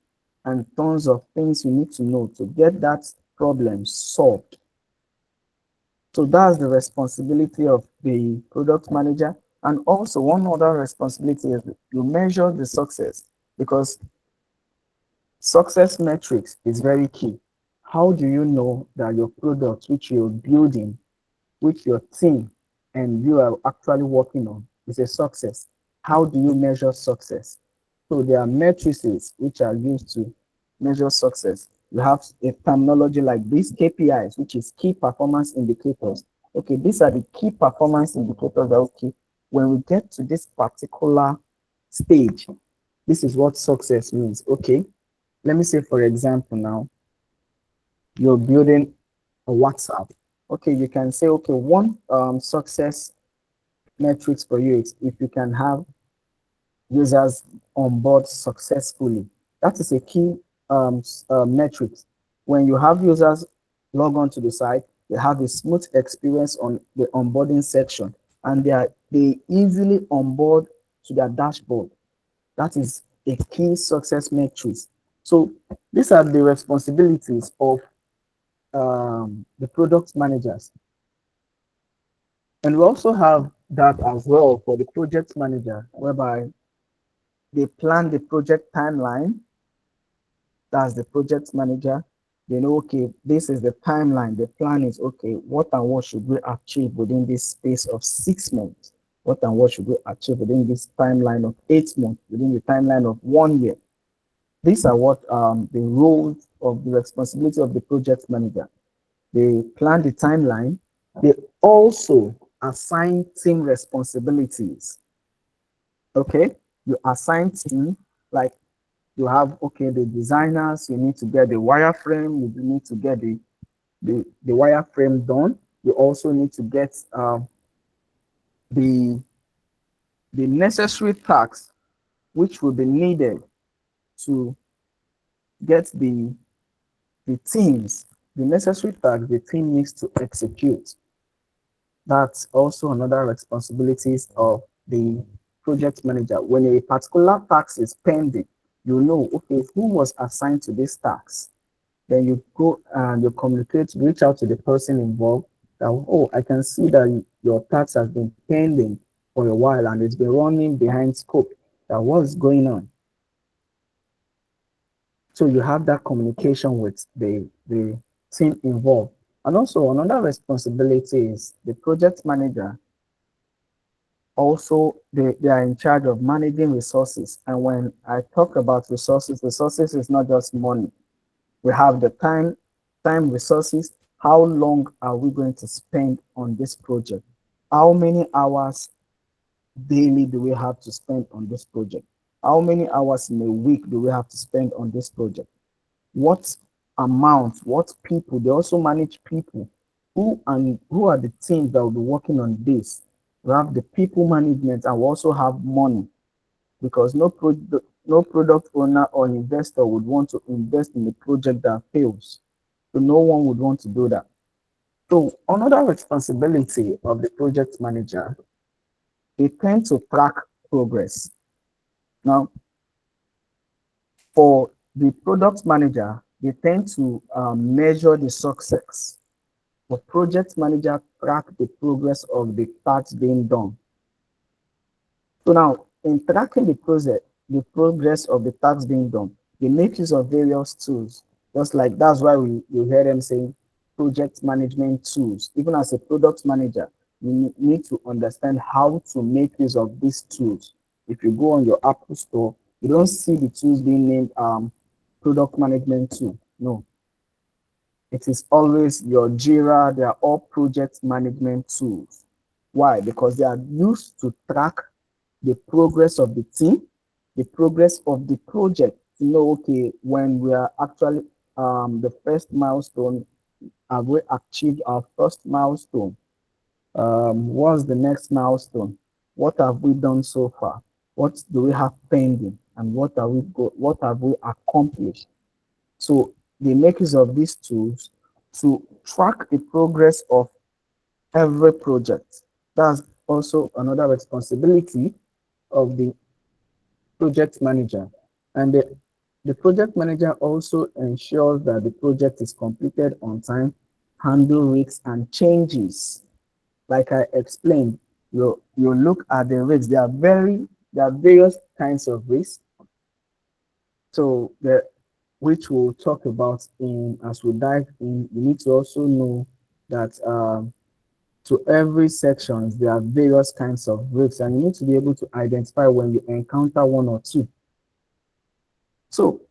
and tons of things you need to know to get that problem solved. So that's the responsibility of the product manager. And also one other responsibility is you measure the success, because success metrics is very key. How do you know that your product, which you're building, which your team and you are actually working on, is a success? How do you measure success? So there are matrices which are used to measure success. You have a terminology like these KPIs, which is key performance indicators. Okay, these are the key performance indicators that, okay, when we get to this particular stage, this is what success means. Okay, let me say, for example, now you're building a WhatsApp. Okay, you can say, okay, one success metrics for you is if you can have users on board successfully. That is a key metric. When you have users log on to the site, they have a smooth experience on the onboarding section, and they easily onboard to their dashboard. That is a key success metric. So these are the responsibilities of the product managers. And we also have that as well for the project manager, whereby they plan the project timeline. That's the project manager. They know, okay, this is the timeline. The plan is, okay, what and what should we achieve within this space of 6 months? What and what should we achieve within this timeline of 8 months, within the timeline of 1 year? These are what the roles of the responsibility of the project manager. They plan the timeline. They also assign team responsibilities. Okay, you assign team, like you have, okay, the designers, you need to get the wireframe, you need to get the wireframe done. You also need to get the necessary tasks which will be needed to get the teams, the necessary tasks the team needs to execute. That's also another responsibilities of the project manager. When a particular task is pending, you know, okay, who was assigned to this task? Then you go and you communicate, reach out to the person involved that, oh, I can see that your task has been pending for a while and it's been running behind scope. That what's going on? So you have that communication with the team involved. And also another responsibility is the project manager. Also, they are in charge of managing resources. And when I talk about resources, resources is not just money. We have the time resources. How long are we going to spend on this project? How many hours daily do we have to spend on this project? How many hours in a week do we have to spend on this project? What amount, what people, they also manage people. Who are the teams that will be working on this? We have the people management and we also have money because no product owner or investor would want to invest in a project that fails. So no one would want to do that. So another responsibility of the project manager, they tend to track progress. Now, for the product manager, they tend to measure the success. The project manager track the progress of the tasks being done. So now, in tracking the progress of the tasks being done, they make use of various tools. Just like that's why you hear them saying project management tools. Even as a product manager, you need to understand how to make use of these tools. If you go on your Apple store, you don't see the tools being named product management tool. No, it is always your Jira. They are all project management tools. Why? Because they are used to track the progress of the team, the progress of the project. To know, okay, when we are actually the first milestone, have we achieved our first milestone? What's the next milestone? What have we done so far? What do we have pending? And what have we accomplished? So they make use of these tools to track the progress of every project. That's also another responsibility of the project manager. And the project manager also ensures that the project is completed on time, handle risks and changes. Like I explained, you look at the risks. There are various kinds of risks. So which we'll talk about in as we dive in. You need to also know that to every sections there are various kinds of risks, and you need to be able to identify when you encounter one or two. So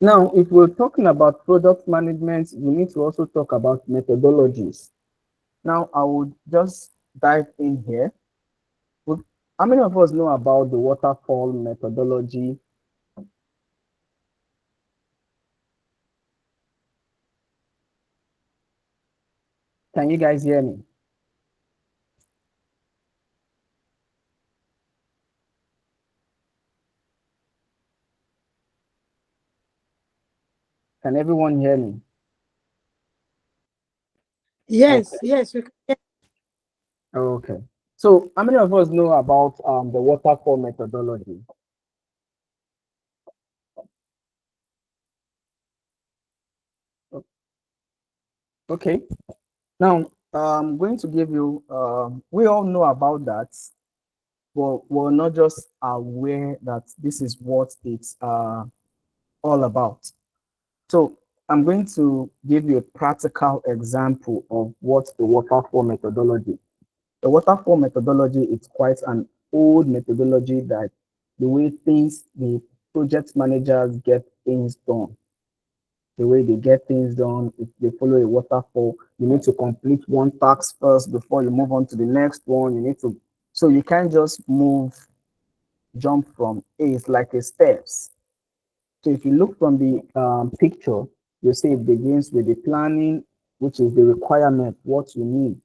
now, if we're talking about product management, we need to also talk about methodologies. Now, I would just dive in here. How many of us know about the waterfall methodology? Can you guys hear me? Can everyone hear me? Yes, Okay. yes, we can. Okay. So how many of us know about the waterfall methodology? Okay. Now, I'm going to give you, we all know about that, but we're not just aware that this is what it's all about. So I'm going to give you a practical example of what the waterfall methodology. The waterfall methodology is quite an old methodology that the way the project managers get things done, the way they get things done, if they follow a waterfall, you need to complete one task first before you move on to the next one. So you can't just jump from A. It's like a steps. So if you look from the picture, you see it begins with the planning, which is the requirement, what you need.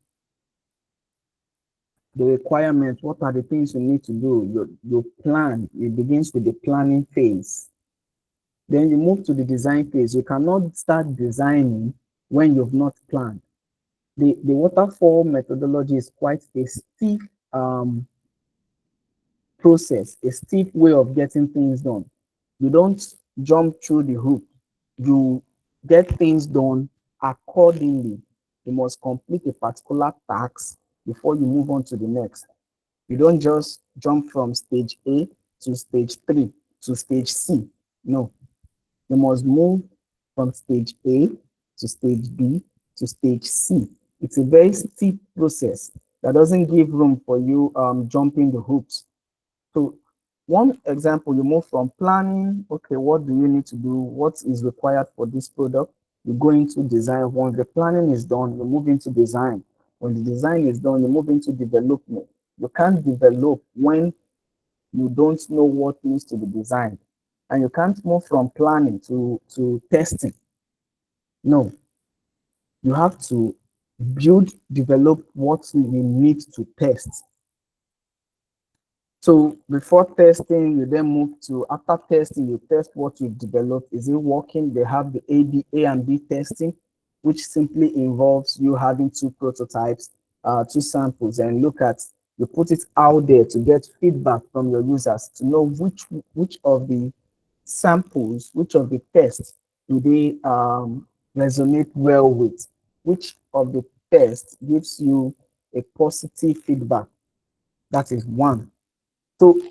The requirements, what are the things you need to do? Your plan, it begins with the planning phase. Then you move to the design phase. You cannot start designing when you've not planned. The waterfall methodology is quite a steep process, a steep way of getting things done. You don't jump through the hoop. You get things done accordingly. You must complete a particular task before you move on to the next. You don't just jump from stage A to stage 3 to stage C. No, you must move from stage A to stage B to stage C. It's a very steep process that doesn't give room for you jumping the hoops. So one example, you move from planning, okay, what do you need to do? What is required for this product? You go into design. Once the planning is done, you move into design. When the design is done, you move into development. You can't develop when you don't know what needs to be designed. And you can't move from planning to testing. No, you have to build, develop what you need to test. So before testing, you then move to, after testing, you test what you've developed. Is it working? They have the A and B testing, which simply involves you having two prototypes, two samples, and look at, you put it out there to get feedback from your users to know which of the samples, which of the tests do they resonate well with, which of the tests gives you a positive feedback. That is one. So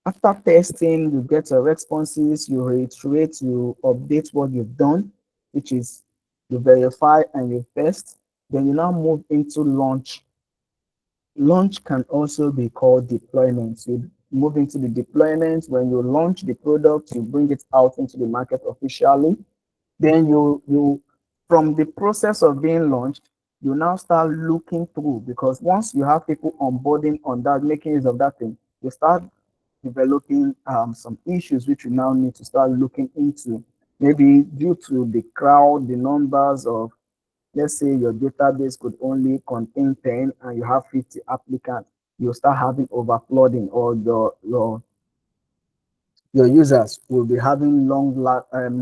after testing, you get your responses, you reiterate, you update what you've done, which is you verify and you test. Then you now move into launch. Launch can also be called deployment. You move into the deployment. When you launch the product, you bring it out into the market officially. Then you from the process of being launched, you now start looking through, because once you have people onboarding on that, making use of that thing, you start developing some issues which you now need to start looking into. Maybe due to the crowd, the numbers of, let's say your database could only contain 10 and you have 50 applicants, you start having overflooding, or your users will be having long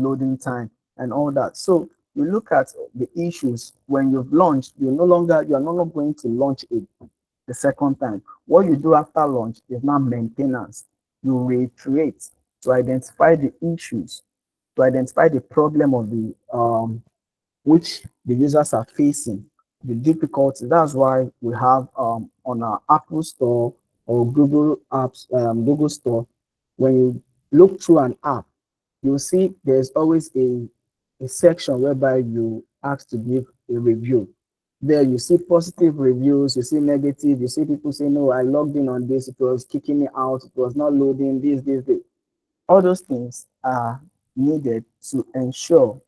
loading time and all that. So you look at the issues when you've launched, you're no longer going to launch it the second time. What you do after launch is now maintenance. You reiterate to identify the issues, to identify the problem of the which the users are facing, the difficulty. That's why we have on our Apple Store or Google Apps, Google Store, when you look through an app, you'll see there's always a section whereby you ask to give a review. There you see positive reviews, you see negative, you see people say, no, I logged in on this, it was kicking me out, it was not loading, this. All those things are needed to ensure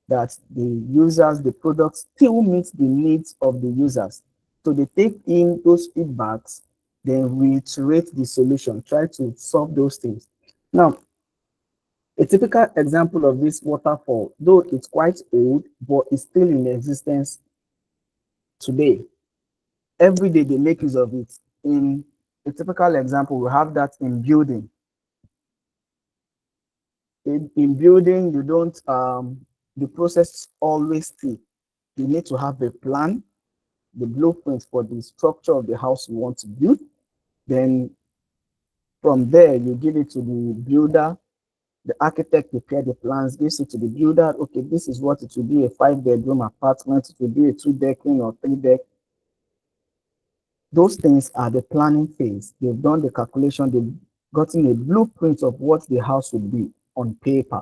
that the users, the product still meets the needs of the users. So they take in those feedbacks, then reiterate the solution, try to solve those things. Now, a typical example of this waterfall, though it's quite old, but it's still in existence today. Every day they make use of it. In a typical example, we have that in building. In building, you don't, the process always still. You need to have a plan, the blueprint for the structure of the house you want to build. Then from there, you give it to the builder. The architect prepare the plans, gives it to the builder. Okay, this is what it will be, a 5-bedroom apartment. It will be a 2-decking or 3-deck. Those things are the planning phase. They've done the calculation. They've gotten a blueprint of what the house will be on paper.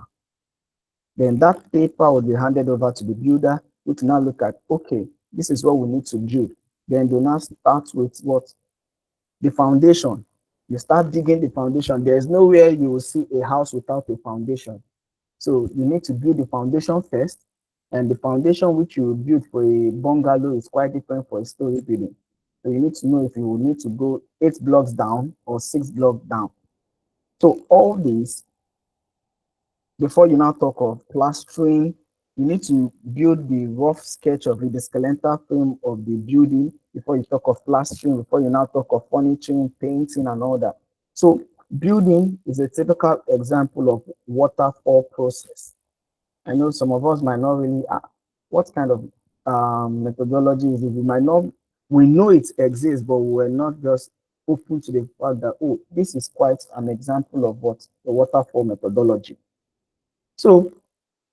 Then that paper will be handed over to the builder, which now look at, okay, this is what we need to build. Then they now start with what? The foundation. You start digging the foundation. There's nowhere you will see a house without a foundation. So you need to build the foundation first, and the foundation which you build for a bungalow is quite different for a story building. So you need to know if you will need to go 8 blocks down or 6 blocks down. So all these, before you now talk of plastering, you need to build the rough sketch of the skeletal frame of the building before you talk of plastering, before you now talk of furnishing, painting, and all that. So building is a typical example of waterfall process. I know some of us might not really, what kind of methodology is it? We might not, we know it exists, but we're not just open to the fact that, oh, this is quite an example of what the waterfall methodology. So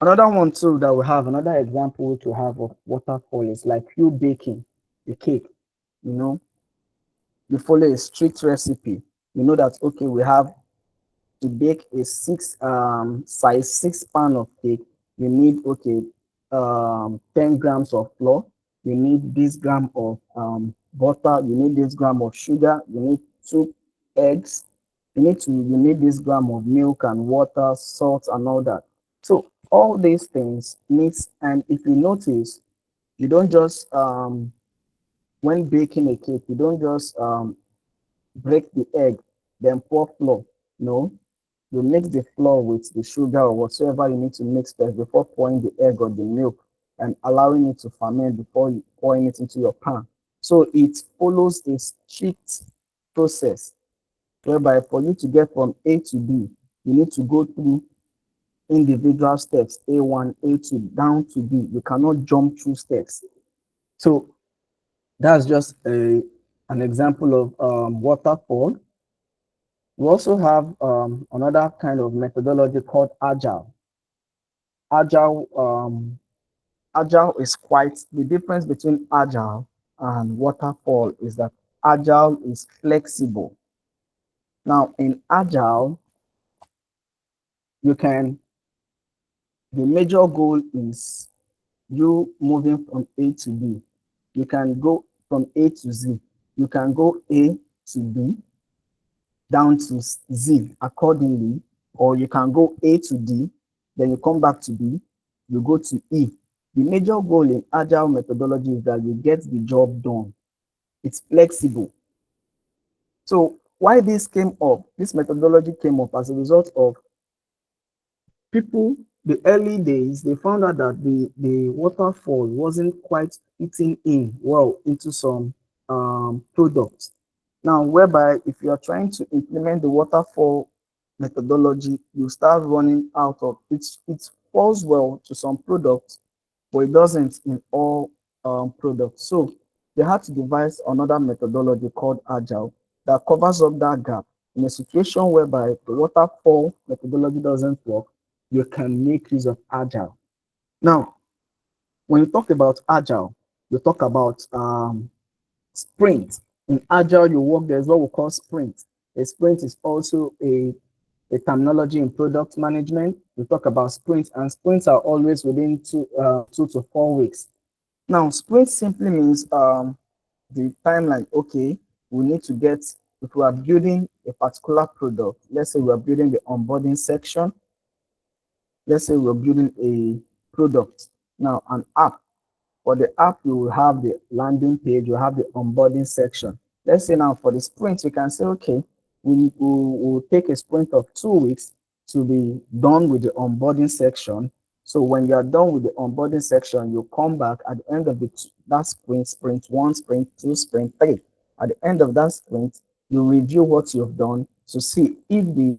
another one too that we have, another example to have of waterfall is like you baking a cake. You know, you follow a strict recipe. You know that, okay, we have to bake a size 6 pan of cake. You need, okay, 10 grams of flour. You need this gram of butter. You need this gram of sugar. You need 2 eggs. You need this gram of milk and water, salt, and all that. So all these things needs, and if you notice, you don't just when baking a cake, you don't just break the egg, then pour flour. No, you mix the flour with the sugar or whatsoever you need to mix first before pouring the egg or the milk and allowing it to ferment before you pouring it into your pan. So it follows a strict process whereby for you to get from A to B, you need to go through individual steps, A1, A2, down to B. You cannot jump through steps. So that's just an example of waterfall. We also have another kind of methodology called agile. Agile, agile is quite the difference between agile and waterfall is that agile is flexible. Now, in agile, you can the major goal is you moving from A to B. You can go from A to Z. You can go A to B down to Z accordingly, or you can go A to D, then you come back to B, you go to E. The major goal in agile methodology is that you get the job done. It's flexible. So why this came up, this methodology came up as a result of people, the early days, they found out that the waterfall wasn't quite fitting in well into some products. Now, whereby if you are trying to implement the waterfall methodology, you start running out of it. It falls well to some products, but it doesn't in all products. So they had to devise another methodology called Agile that covers up that gap. In a situation whereby the waterfall methodology doesn't work, you can make use of Agile. Now, when you talk about Agile, you talk about sprint. In Agile, you work, there's what we call sprint. A sprint is also a terminology in product management. We talk about sprints, and sprints are always within 2 to 4 weeks. Now, sprint simply means the timeline. Okay, we need to get, if we are building a particular product, let's say we are building the onboarding section, let's say we're building a product, now an app. For the app, you will have the landing page, you have the onboarding section. Let's say now for the sprint, we can say, okay, we will take a sprint of 2 weeks to be done with the onboarding section. So when you are done with the onboarding section, you come back at the end of that sprint, sprint 1, sprint 2, sprint 3. At the end of that sprint, you review what you've done to see if the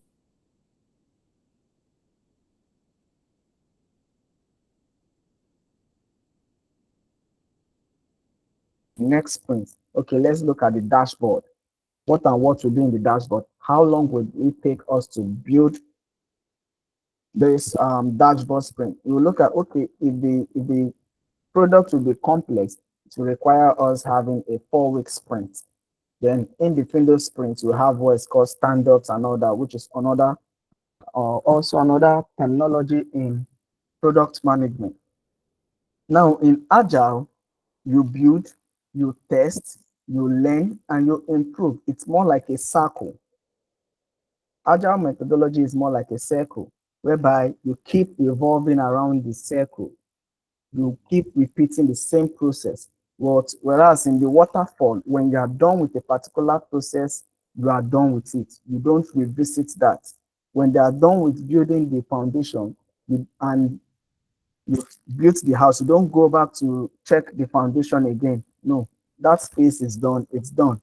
next sprint. Okay, let's look at the dashboard. What and what will be in the dashboard? How long will it take us to build this dashboard sprint? We will look at, okay, if the product will be complex, it will require us having a 4-week sprint. Then in between those sprints, we have what is called stand-ups and all that, which is another also another terminology in product management. Now in Agile, you build, you test, you learn, and you improve. It's more like a circle. Agile methodology is more like a circle, whereby you keep evolving around the circle. You keep repeating the same process. Whereas in the waterfall, when you are done with a particular process, you are done with it. You don't revisit that. When they are done with building the foundation and you built the house, you don't go back to check the foundation again. No, that phase is done. It's done.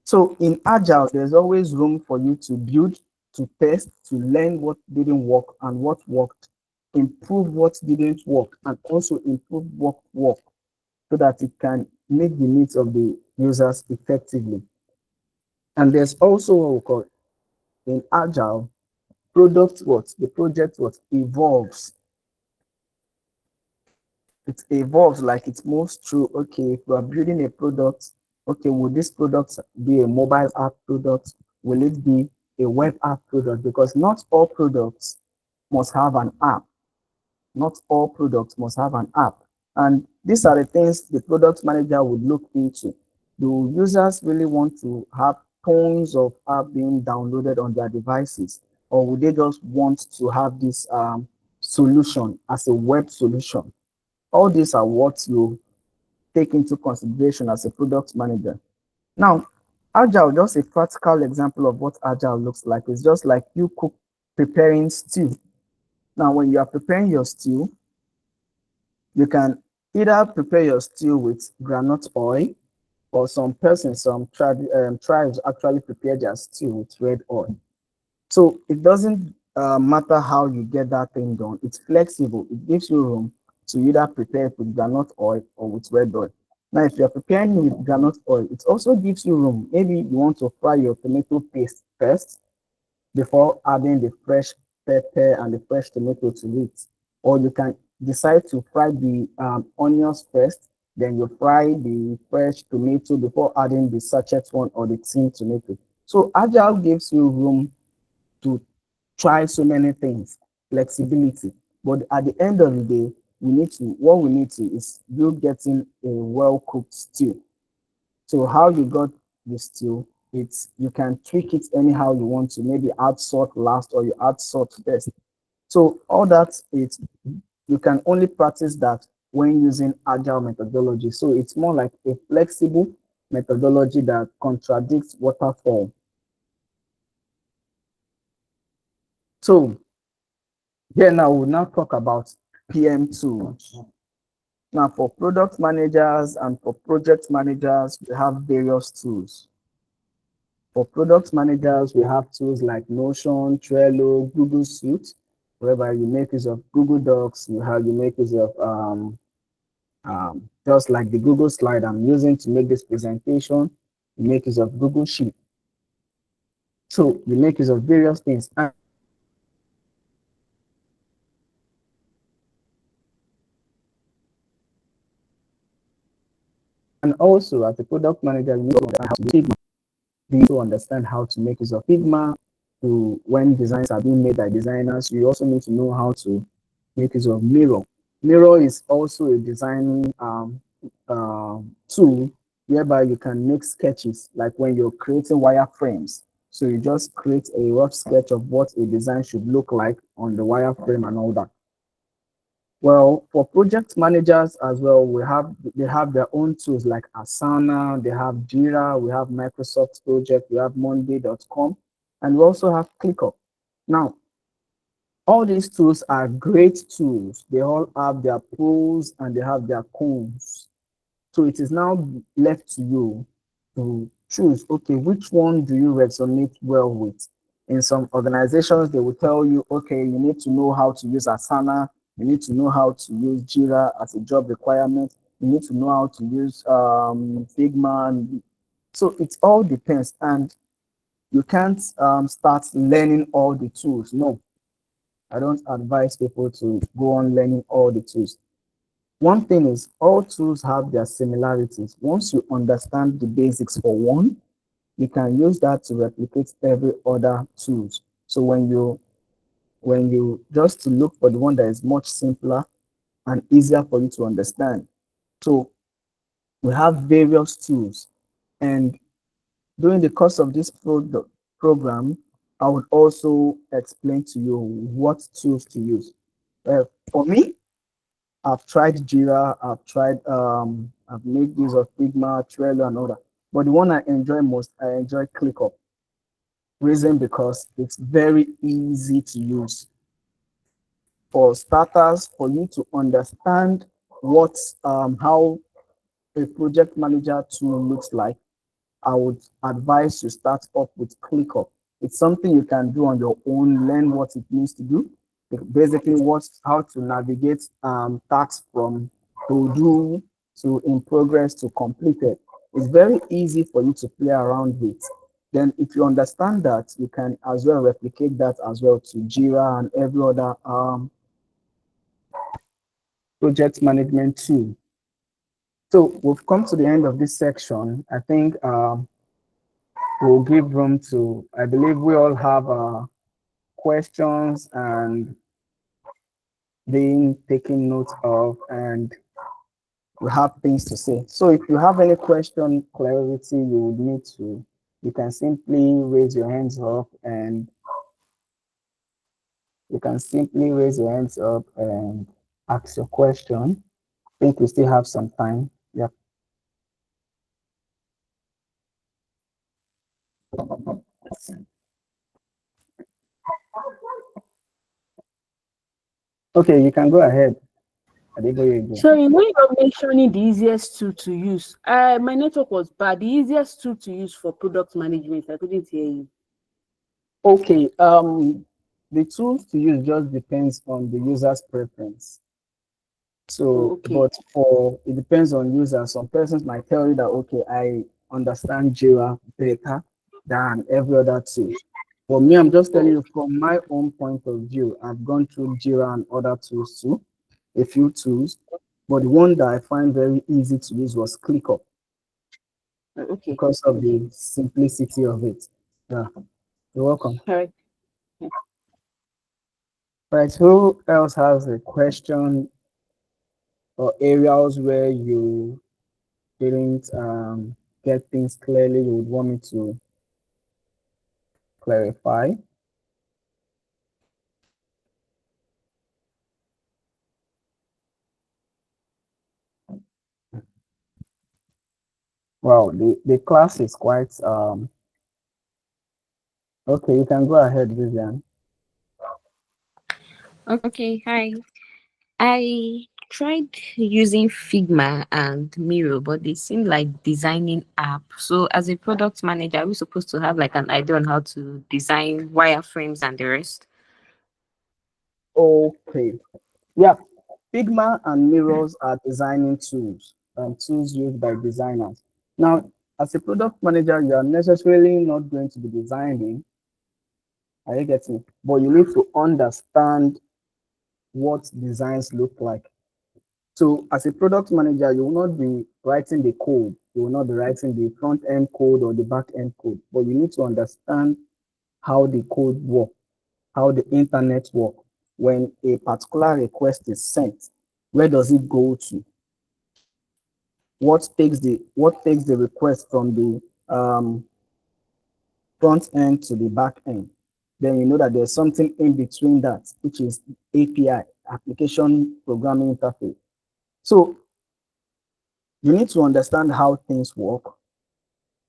So in Agile, there's always room for you to build, to test, to learn what didn't work and what worked, improve what didn't work, and also improve what worked so that it can meet the needs of the users effectively. And there's also what we call in Agile, the project evolves. It evolves, like it moves through. Okay, if we are building a product, okay, will this product be a mobile app product? Will it be a web app product? Because not all products must have an app. Not all products must have an app. And these are the things the product manager would look into. Do users really want to have tons of app being downloaded on their devices, or would they just want to have this solution as a web solution? All these are what you take into consideration as a product manager. Now, Agile, just a practical example of what Agile looks like. It's just like you preparing stew. Now, when you are preparing your stew, you can either prepare your stew with granite oil, or some persons, some tribes actually prepare their stew with red oil. So it doesn't matter how you get that thing done. It's flexible. It gives you room to either prepare it with granite oil or with red oil. Now, if you're preparing with granite oil, it also gives you room. Maybe you want to fry your tomato paste first before adding the fresh pepper and the fresh tomato to it. Or you can decide to fry the onions first, then you fry the fresh tomato before adding the sachet one or the tin tomato. So Agile gives you room to try so many things, flexibility. But at the end of the day, what we need to is you getting a well-cooked stew. So how you got the stew, you can tweak it anyhow you want to, maybe add salt last or you add salt first. So all that, you can only practice that when using Agile methodology. So it's more like a flexible methodology that contradicts waterfall. So now we'll now talk about PM tools. Now, for product managers and for project managers, we have various tools. For product managers, we have tools like Notion, Trello, Google Suite, whereby you make use of Google Docs, you make use of just like the Google slide I'm using to make this presentation, you make use of Google Sheet. So you make use of various things. And also, as a product manager, you need to understand how to make use of Figma. When designs are being made by designers, you also need to know how to make use of Miro. Miro is also a designing tool whereby you can make sketches, like when you're creating wireframes. So you just create a rough sketch of what a design should look like on the wireframe and all that. Well, for project managers as well, they have their own tools like Asana, they have Jira, we have Microsoft Project, we have Monday.com, and we also have ClickUp. Now, all these tools are great tools. They all have their pros and they have their cons. So it is now left to you to choose, okay, which one do you resonate well with? In some organizations, they will tell you, okay, you need to know how to use Asana, you need to know how to use Jira as a job requirement, you need to know how to use Figma. So it all depends, and you can't start learning all the tools. No, I don't advise people to go on learning all the tools. One thing is, all tools have their similarities. Once you understand the basics for one, you can use that to replicate every other tools. So when you just to look for the one that is much simpler and easier for you to understand. So we have various tools, and during the course of this program, I would also explain to you what tools to use. For me, I've tried Jira, I've made use of Figma, Trello, and all that. But the one I enjoy most, I enjoy ClickUp. Reason because it's very easy to use. For starters, for you to understand how a project manager tool looks like, I would advise you start off with ClickUp. It's something you can do on your own, learn what it means to do. Basically, how to navigate tasks from to do to in progress to completed. It's very easy for you to play around with. Then, if you understand that, you can as well replicate that as well to Jira and every other project management tool. So we've come to the end of this section. I think we'll give room to, I believe we all have questions and being taken note of, and we have things to say. So if you have any question, clarity, you would need to you can simply raise your hands up and ask your question. I think we still have some time. Yep. Okay, you can go ahead. So you know you're mentioning the easiest tool to use. My network was bad. The easiest tool to use for product management. I couldn't hear you. Okay. The tools to use just depends on the user's preference. So, Okay. but it depends on users. Some persons might tell you that, okay, I understand Jira better than every other tool. For me, I'm just telling you from my own point of view, I've gone through Jira and other tools too, a few tools, but the one that I find very easy to use was ClickUp Okay. because of the simplicity of it. Yeah, you're welcome. All right. Right, who else has a question or areas where you didn't get things clearly you would want me to clarify? Well, the class is quite okay, you can go ahead, Vivian. Okay, hi. I tried using Figma and Miro, but they seem like designing app. So as a product manager, are we supposed to have like an idea on how to design wireframes and the rest? Okay. Yeah, Figma and Mirrors are designing tools, tools used by designers. Now, as a product manager, you are necessarily not going to be designing, are you getting it? But you need to understand what designs look like. So as a product manager, you will not be writing the code. You will not be writing the front end code or the back end code, but you need to understand how the code works, how the internet works. When a particular request is sent, where does it go to? What takes the request from the front end to the back end? Then you know that there's something in between that, which is API, application programming interface. So you need to understand how things work.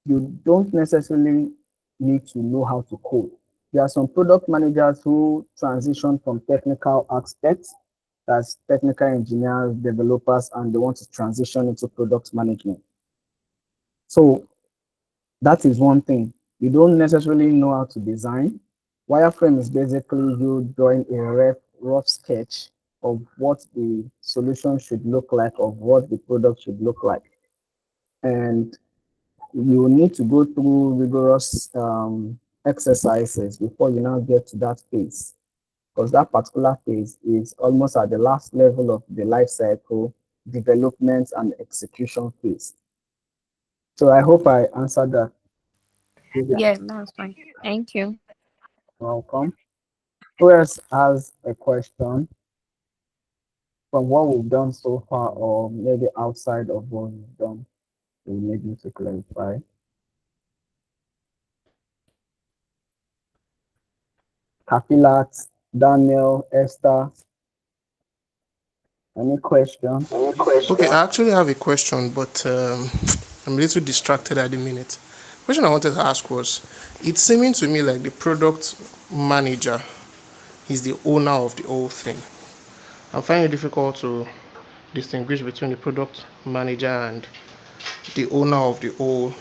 You don't necessarily need to know how to code. There are some product managers who transition from technical aspects, that's technical engineers, developers, and they want to transition into product management. So that is one thing. You don't necessarily know how to design. Wireframe is basically you drawing a rough sketch of what the solution should look like, of what the product should look like. And you need to go through rigorous exercises before you now get to that phase, because that particular phase is almost at the last level of the life cycle, development and execution phase. So I hope I answered that. Yeah, that's fine. Thank you. Welcome. Who else has a question from what we've done so far, or maybe outside of what we've done? We need you to clarify. Kapilat, Daniel, Esther, any question? Okay, I actually have a question, but I'm a little distracted at the minute. The question I wanted to ask was, it's seeming to me like the product manager is the owner of the whole thing. I'm finding it difficult to distinguish between the product manager and the owner of the whole.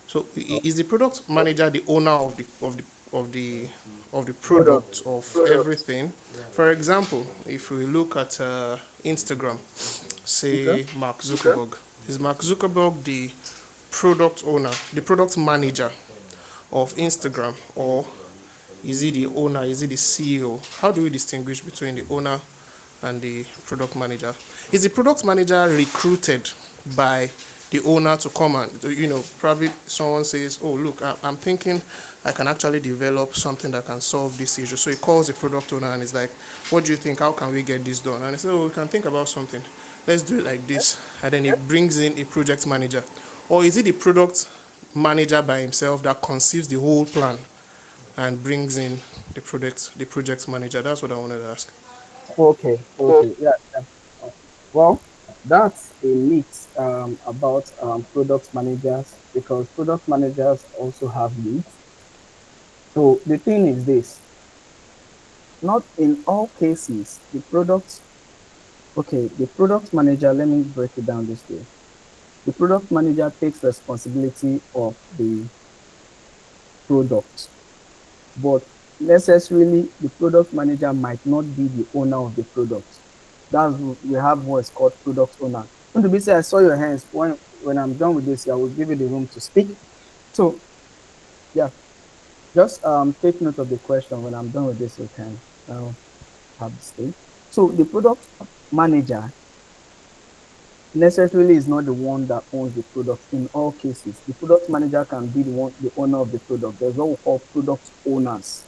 So is the product manager the owner of the product of everything? For example, if we look at Instagram, say Mark Zuckerberg, is Mark Zuckerberg the product owner, the product manager of Instagram, or is he the owner? Is he the CEO? How do we distinguish between the owner and the product manager? Is the product manager recruited by the owner to come and, probably someone says, oh, look, I'm thinking I can actually develop something that can solve this issue. So he calls the product owner and is like, what do you think? How can we get this done? And he says, oh, we can think about something. Let's do it like this. And then he brings in a project manager. Or is it the product manager by himself that conceives the whole plan and brings in the project manager? That's what I wanted to ask. Okay, okay, yeah. Well, that's a myth about product managers because product managers also have leads. So the thing is this, not in all cases, the product manager, let me break it down this way. The product manager takes responsibility of the product, but necessarily the product manager might not be the owner of the product. We have what's called product owner. Want to be say I saw your hands. When I'm done with this, I will give you the room to speak. So yeah, just take note of the question. When I'm done with this, you can now have the stage. So the product manager necessarily is not the one that owns the product in all cases. The product manager can be the owner of the product. There's what we call product owners.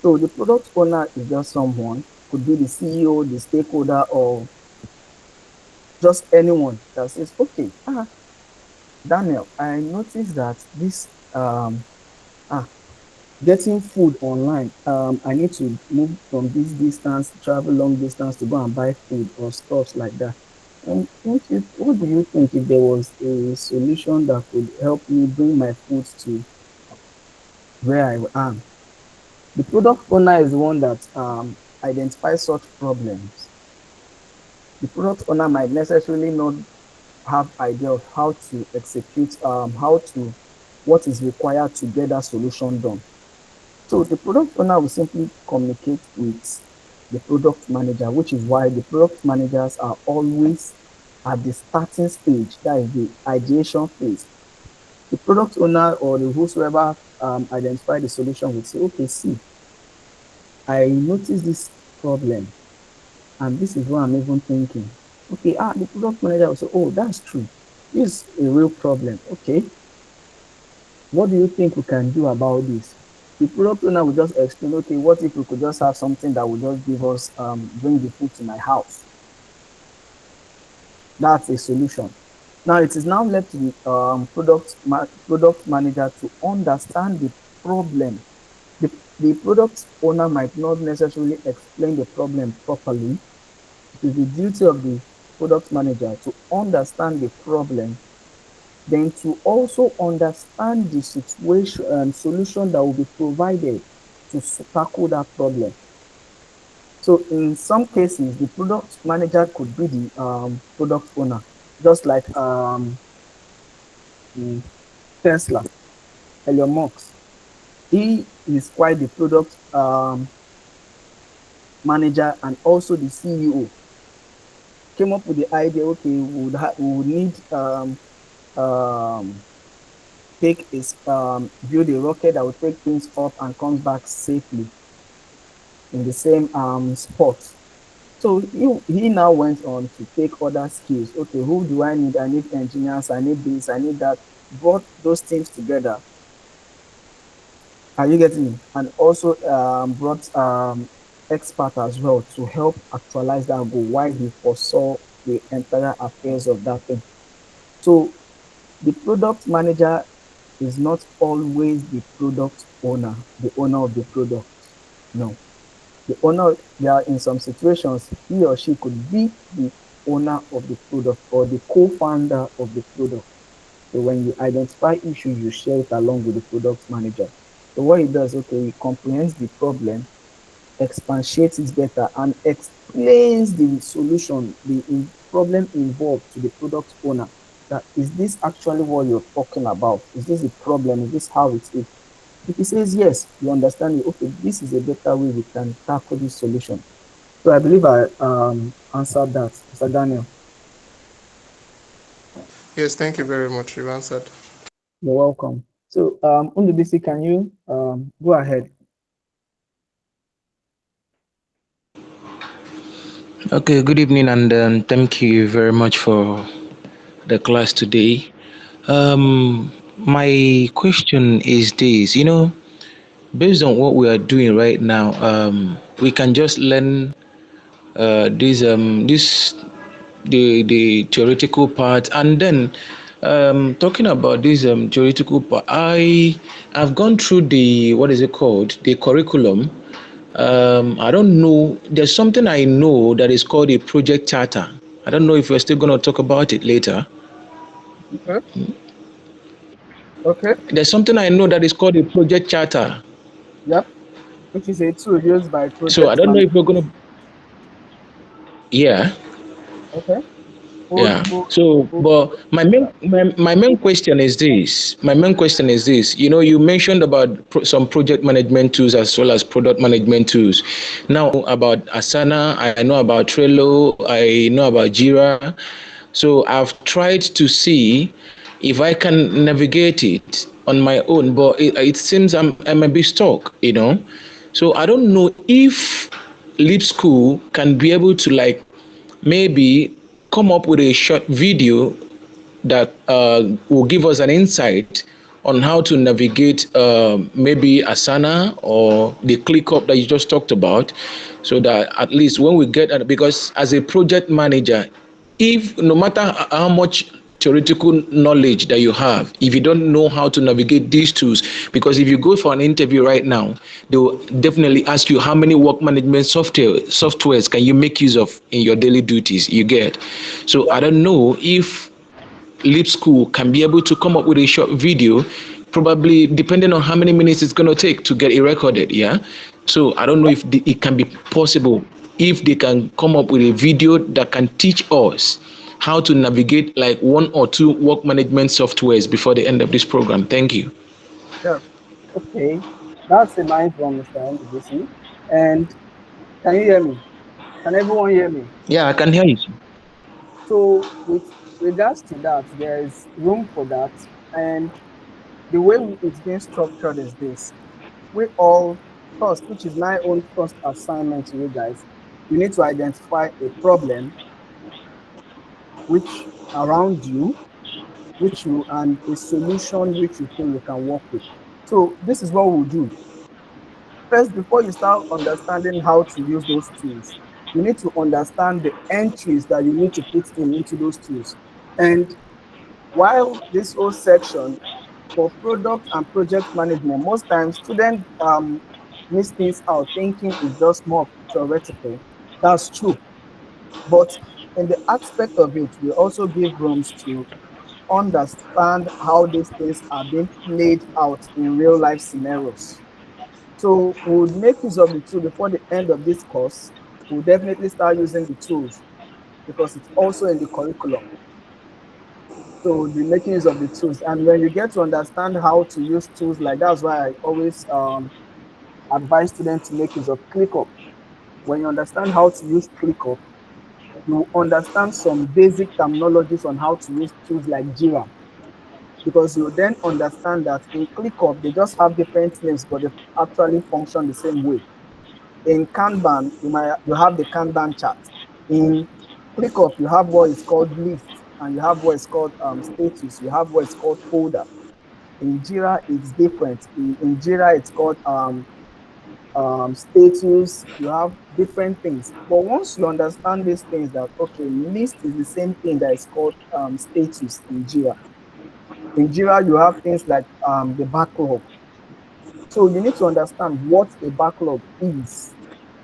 So the product owner is just someone, could be the CEO, the stakeholder, or just anyone that says, okay, Daniel, I noticed that this getting food online, I need to move from this distance, travel long distance to go and buy food or stuff like that. What do you think if there was a solution that could help me bring my food to where I am? The product owner is the one that identifies such problems. The product owner might necessarily not have idea of how to execute, what is required to get that solution done. So the product owner will simply communicate with the product manager, which is why the product managers are always at the starting stage, that is the ideation phase. The product owner or the whosoever identify the solution will say, okay, see, I noticed this problem, and this is what I'm even thinking. Okay, the product manager will say, oh, that's true. This is a real problem. Okay, what do you think we can do about this? The product owner will just explain, okay, what if we could just have something that will just give us, bring the food to my house? That's a solution. Now it is now left to the product manager to understand the problem. The product owner might not necessarily explain the problem properly. It is the duty of the product manager to understand the problem, then to also understand the situation and solution that will be provided to tackle that problem. So in some cases, the product manager could be the product owner, just like Tesla, Elon Musk. He is quite the product manager and also the CEO. Came up with the idea, okay, we would need take is build a rocket that will take things up and comes back safely in the same spot. So he now went on to take other skills. Okay, who do I need? I need engineers, I need this, I need that. Brought those things together. Are you getting me? And also brought expert as well to help actualize that goal while he foresaw the entire affairs of that thing. So the product manager is not always the product owner, the owner of the product. No. The owner, there are in some situations, he or she could be the owner of the product or the co-founder of the product. So when you identify issues, you share it along with the product manager. So what he does, okay, he comprehends the problem, expatiates it better, and explains the solution, the problem involved to the product owner. That is this actually what you're talking about? Is this the problem? Is this how it is? If he says yes, you understand, okay, this is a better way we can tackle this solution. So I believe I answered that, Mr. Daniel. Yes, thank you very much. You've answered. You're welcome. So Undubisi, can you go ahead? Okay, good evening, and thank you very much for the class today. My question is this, based on what we are doing right now, we can just learn this the theoretical part, and then Talking about this theoretical part, I've gone through the, what is it called, the curriculum. I don't know. There's something I know that is called a project charter. I don't know if we're still going to talk about it later. Okay. Okay. There's something I know that is called a project charter. Yep. Which is a tool used by So I project don't know managers. if we're going to. Yeah. Okay. Yeah. Good. So, but my main question is this. My main question is this. You know, you mentioned about some project management tools as well as product management tools. Now about Asana, I know about Trello, I know about Jira. So I've tried to see if I can navigate it on my own, but it seems I'm a bit stuck. You know, so I don't know if Leap School can be able to like maybe come up with a short video that will give us an insight on how to navigate maybe Asana or the ClickUp that you just talked about, so that at least when we get, because as a project manager, if no matter how much theoretical knowledge that you have, if you don't know how to navigate these tools, because if you go for an interview right now, they will definitely ask you how many work management softwares can you make use of in your daily duties, you get. So I don't know if Leap School can be able to come up with a short video, probably depending on how many minutes it's going to take to get it recorded. Yeah. So I don't know if it can be possible if they can come up with a video that can teach us how to navigate like one or two work management softwares before the end of this program. Thank you. Yeah. Okay. That's a nice one, Mr. NDBC. And can you hear me? Can everyone hear me? Yeah, I can hear you. So with regards to that, there is room for that. And the way it's being structured is this. We all first, which is my own first assignment to you guys, you need to identify a problem which around you, which you, and a solution which you think you can work with. So this is what we'll do. First, before you start understanding how to use those tools, you need to understand the entries that you need to put into those tools. And while this whole section for product and project management, most times students miss things out thinking it's just more theoretical. That's true. But in the aspect of it, we also give rooms to understand how these things are being played out in real life scenarios. So we'll make use of the tool before the end of this course. We'll definitely start using the tools because it's also in the curriculum. So we'll be making use of the tools. And when you get to understand how to use tools, like that's why I always advise students to make use of ClickUp. When you understand how to use ClickUp, you understand some basic terminologies on how to use tools like Jira. Because you then understand that in ClickUp, they just have different names, but they actually function the same way. In Kanban, you have the Kanban chart. In ClickUp, you have what is called list, and you have what is called status. You have what is called folder. In Jira, it's different. In Jira, it's called status. You have different things. But once you understand these things, that okay, list is the same thing that is called status in Jira. In Jira, you have things like the backlog. So you need to understand what a backlog is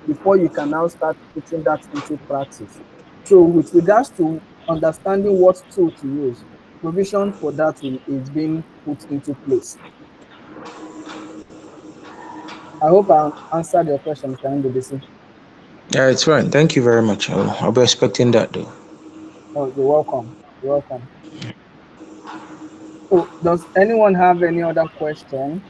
before you can now start putting that into practice. So with regards to understanding what tool to use, provision for that is being put into place. I hope I answered your question, Mr. NDBC. Yeah, it's fine. Thank you very much. I'll be expecting that though. Oh, you're welcome. You're welcome. So does anyone have any other question?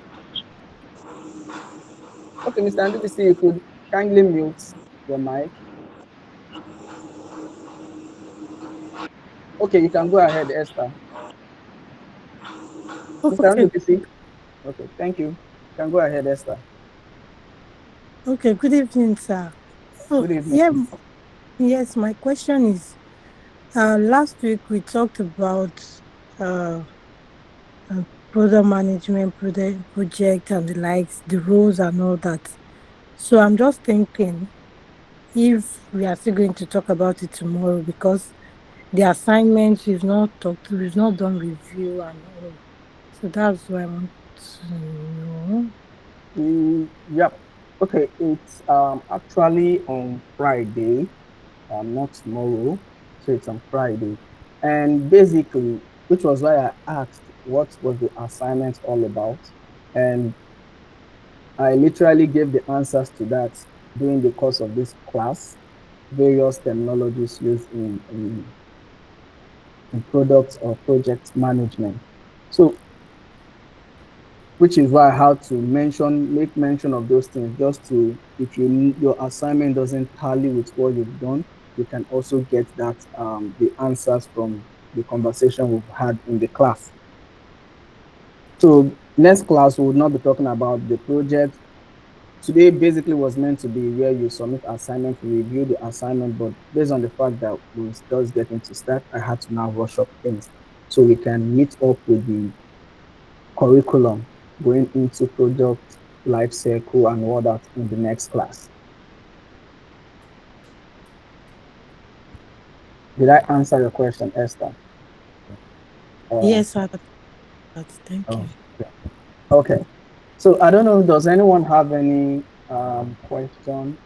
Okay, Mr. NDBC, you could kindly mute your mic. Okay, you can go ahead, Esther. Mr. Okay. NDBC? Okay, thank you. You can go ahead, Esther. Okay, good evening, sir. Good evening. Yeah, yes, my question is, last week we talked about product management, project and the likes, the roles and all that. So I'm just thinking if we are still going to talk about it tomorrow, because the assignments, we've not done review and all. So that's why I want to know. Yep. Okay, it's actually on Friday, not tomorrow. So it's on Friday. And basically, which was why I asked what was the assignment all about. And I literally gave the answers to that during the course of this class, various terminologies used in product or project management. So, which is why I had to make mention of those things, just to, if your assignment doesn't tally with what you've done, you can also get that the answers from the conversation we've had in the class. So next class we will not be talking about the project. Today basically was meant to be where you submit assignment, review the assignment, but based on the fact that we're just getting to start, I had to now rush up things so we can meet up with the curriculum going into project life cycle and all that in the next class. Did I answer your question, Esther? Yes, sir. Thank Oh, you. okay. So I don't know, does anyone have any question?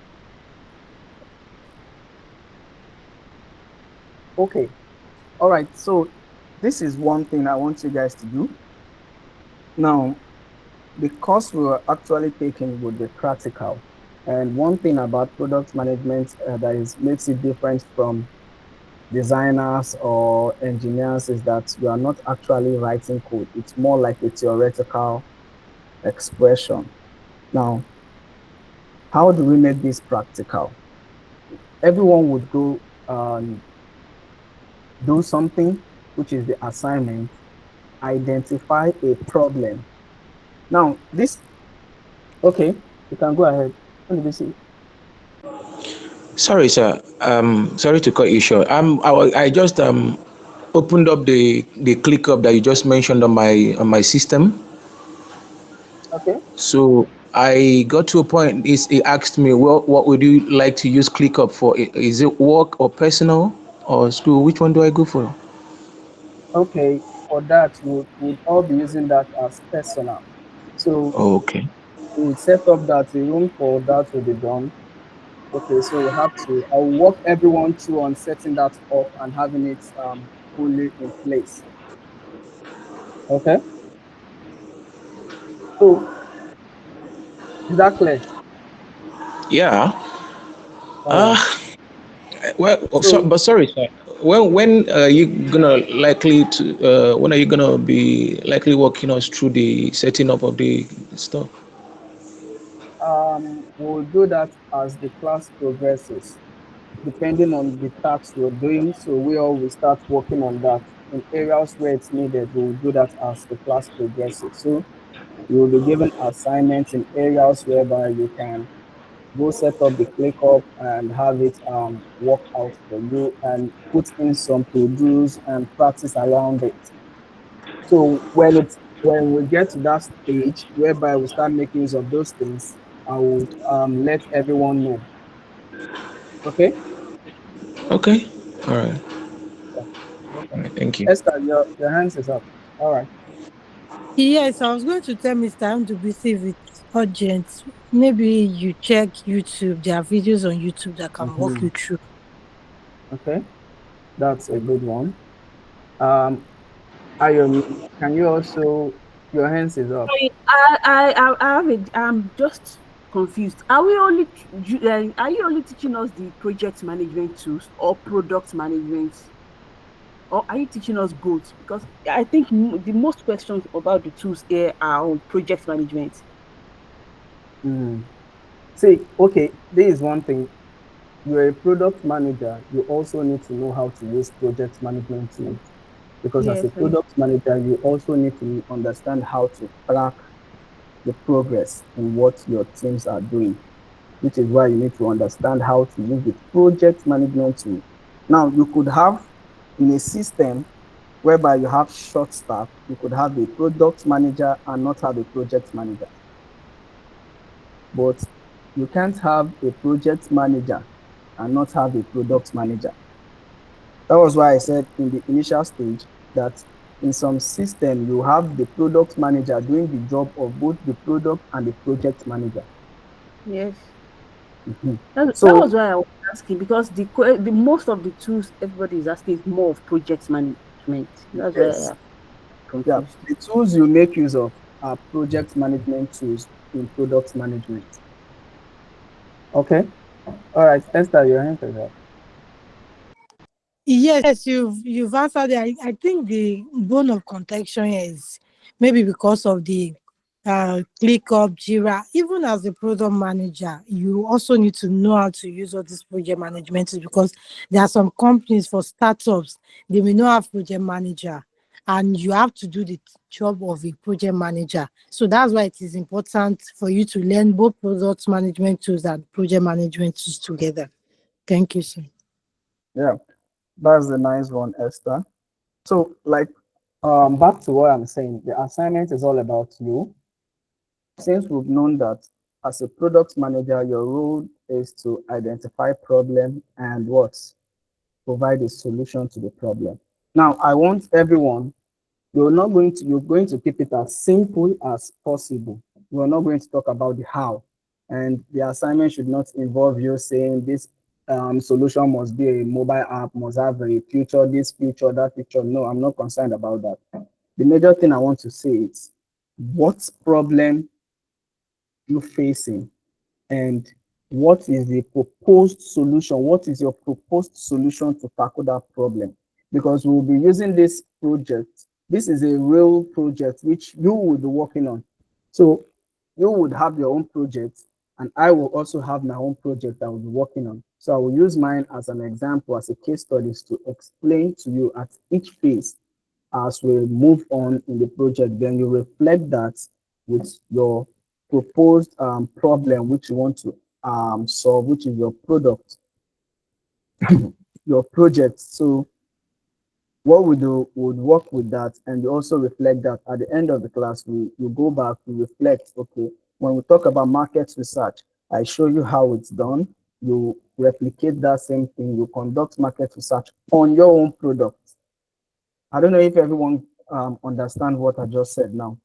Okay. All right. So this is one thing I want you guys to do. Now, the course we were actually taking would be practical. And one thing about product management that makes it different from designers or engineers is that you are not actually writing code. It's more like a theoretical expression. Now, how do we make this practical? Everyone would go do something, which is the assignment, identify a problem. Now, okay, you can go ahead. What did you see? Sorry, sir. Sorry to cut you short. I just opened up the ClickUp that you just mentioned on my system. Okay. So I got to a point. It asked me, well, what would you like to use ClickUp for? Is it work or personal or school? Which one do I go for? Okay, for that, we'll all be using that as personal. So Okay. we set up that the room for that will be done. Okay, so I'll walk everyone through on setting that up and having it fully in place. Okay, so is that clear? Yeah. All right. So But sorry, sir. When are you gonna likely to? When are you gonna be likely walking us through the setting up of the stuff? we'll do that as the class progresses, depending on the tasks we're doing. So we all will start working on that in areas where it's needed. We'll do that as the class progresses. So you will be given assignments in areas whereby you can go set up the ClickUp and have it work out for you and put in some to-dos and practice around it. So when we get to that stage whereby we start making use of those things, I would let everyone know. Okay? Okay. All right. Okay. All right. Thank you. Esther, your hands is up. All right. Yes, I was going to tell Mr. Ndubisi if it's urgent. Maybe you check YouTube. There are videos on YouTube that can walk you through. Okay. That's a good one. Ayomi, can you also, your hands is up. I'm just confused. Are you only teaching us the project management tools or product management? Or are you teaching us both? Because I think the most questions about the tools here are on project management. See, okay, this is one thing. You're a product manager, you also need to know how to use project management tools. Because as Yes, a product manager, you also need to understand how to track the progress in what your teams are doing, which is why you need to understand how to use the project management tool. Now, you could have in a system whereby you have short staff, you could have a product manager and not have a project manager. But you can't have a project manager and not have a product manager. That was why I said in the initial stage that in some system you have the product manager doing the job of both the product and the project manager. Yes. Mhm. That So was why I was asking, because the most of the tools everybody is asking is more of project management. That's why I yes, am yeah, confused. the tools you make use of are project management tools in product management. Okay. All right, Esther, your hand is up. Yes, you've answered it. I think the bone of contention here is maybe because of the ClickUp, Jira. Even as a product manager, you also need to know how to use all these project management tools, because there are some companies for startups, they may not have project manager, and you have to do the job of a project manager. So that's why it is important for you to learn both product management tools and project management tools together. Thank you, sir. Yeah, that's the nice one, Esther. So, like, back to what I'm saying, the assignment is all about you. Since we've known that as a product manager, your role is to identify problem and what provide a solution to the problem. Now, I want everyone, you're going to keep it as simple as possible. We're not going to talk about the how. And the assignment should not involve you saying this solution must be a mobile app, must have a feature, this feature, that feature. No, I'm not concerned about that. The major thing I want to say is what problem you facing and what is the proposed solution? What is your proposed solution to tackle that problem? Because we'll be using this project. This is a real project which you will be working on. So you would have your own project, and I will also have my own project that I will be working on. So I will use mine as an example, as a case studies to explain to you at each phase as we move on in the project. Then you reflect that with your proposed problem which you want to solve, which is your product, your project. So what we do would work with that, and we also reflect that at the end of the class. We go back, we reflect. Okay, when we talk about market research, I show you how it's done. You replicate that same thing. You conduct market research on your own product. I don't know if everyone understand what I just said now.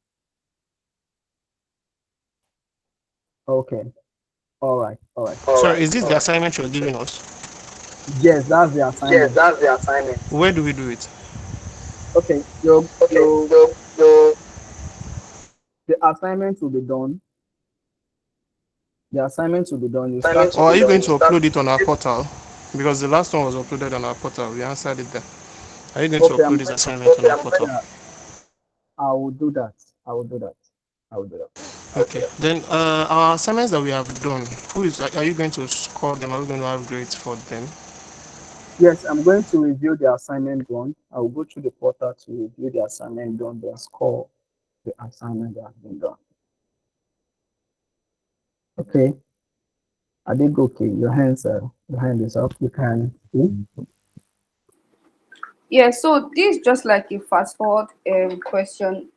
Okay. All right. All right. Sorry, is this the assignment you're giving us? Yes, that's the Yes, assignment. that's the assignment. Where do we do it? Okay. Okay, so The assignment will be done. The assignment will be done. You start. assignment will or are be you done. Going to upload it on our portal? Because the last one was uploaded on our portal. We answered it there. Are you going to Okay. upload this assignment on our portal? Yeah, I will do that. I will do that. I will do that. Okay. Then our assignments that we have done, who is are you going to score them? Are we going to have grades for them? Yes, I'm going to review the assignment done. I will go through the portal to review the assignment done, then score the assignment that has been done. Okay. I did okay. Your hand is up. You can see. Yeah, so this is just like a fast forward question,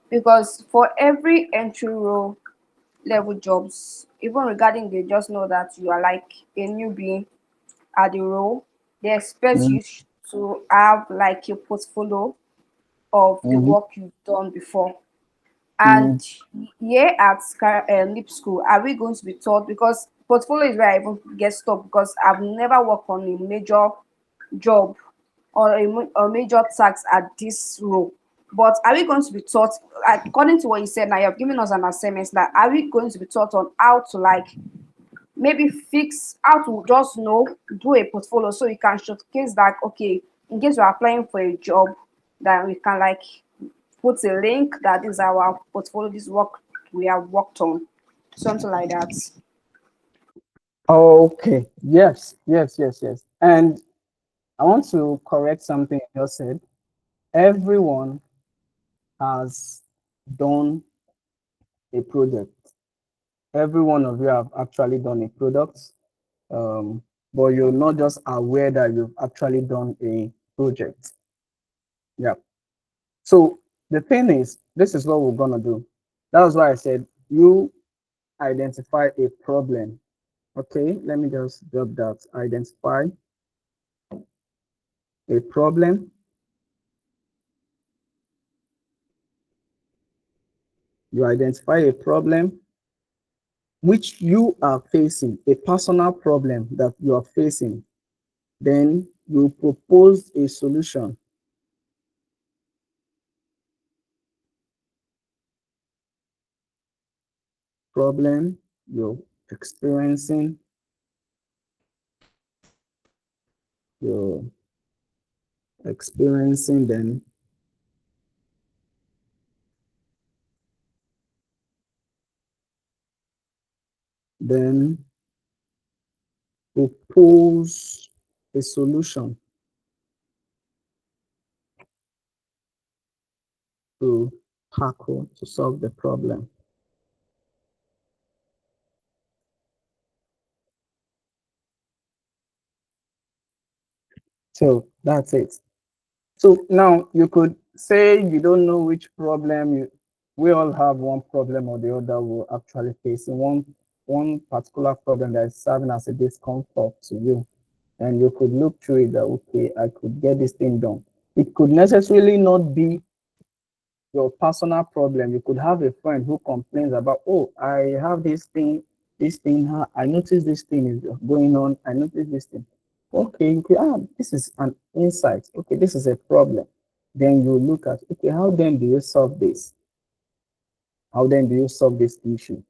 because for every entry role level jobs, even regarding they just know that you are like a newbie at the role, they expect Mm-hmm. you to have like a portfolio of the Mm-hmm. work you've done before. And here at Lip School, are we going to be taught? Because portfolio is where I even get stuck, because I've never worked on a major job or a major task at this role. But are we going to be taught, like, according to what you said now, you have given us an assignment, like, are we going to be taught on how to, like, maybe fix, how to just know, do a portfolio so you can showcase that, okay, in case you're applying for a job, that we can, like, put a link that is our portfolio, this work we have worked on, something like that. Okay. Yes. Yes. Yes. Yes. And I want to correct something you just said. Everyone has done a project. Every one of you have actually done a product, but you're not just aware that you've actually done a project. Yeah. So the thing is, this is what we're gonna do. That was why I said you identify a problem. Okay, let me just drop that. Identify a problem. You identify a problem which you are facing, a personal problem that you are facing. Then you propose a solution. Problem you're experiencing, you're experiencing, then propose a solution to tackle, to solve the problem. So that's it. So now you could say you don't know which problem we all have one problem or the other we're actually facing, one particular problem that is serving as a discomfort to you. And you could look through it that, okay, I could get this thing done. It could necessarily not be your personal problem. You could have a friend who complains about, oh, I have this thing, I noticed this thing is going on. I noticed this thing. Okay, this is an insight. Okay, this is a problem. Then you look at, okay, how then do you solve this? How then do you solve this issue?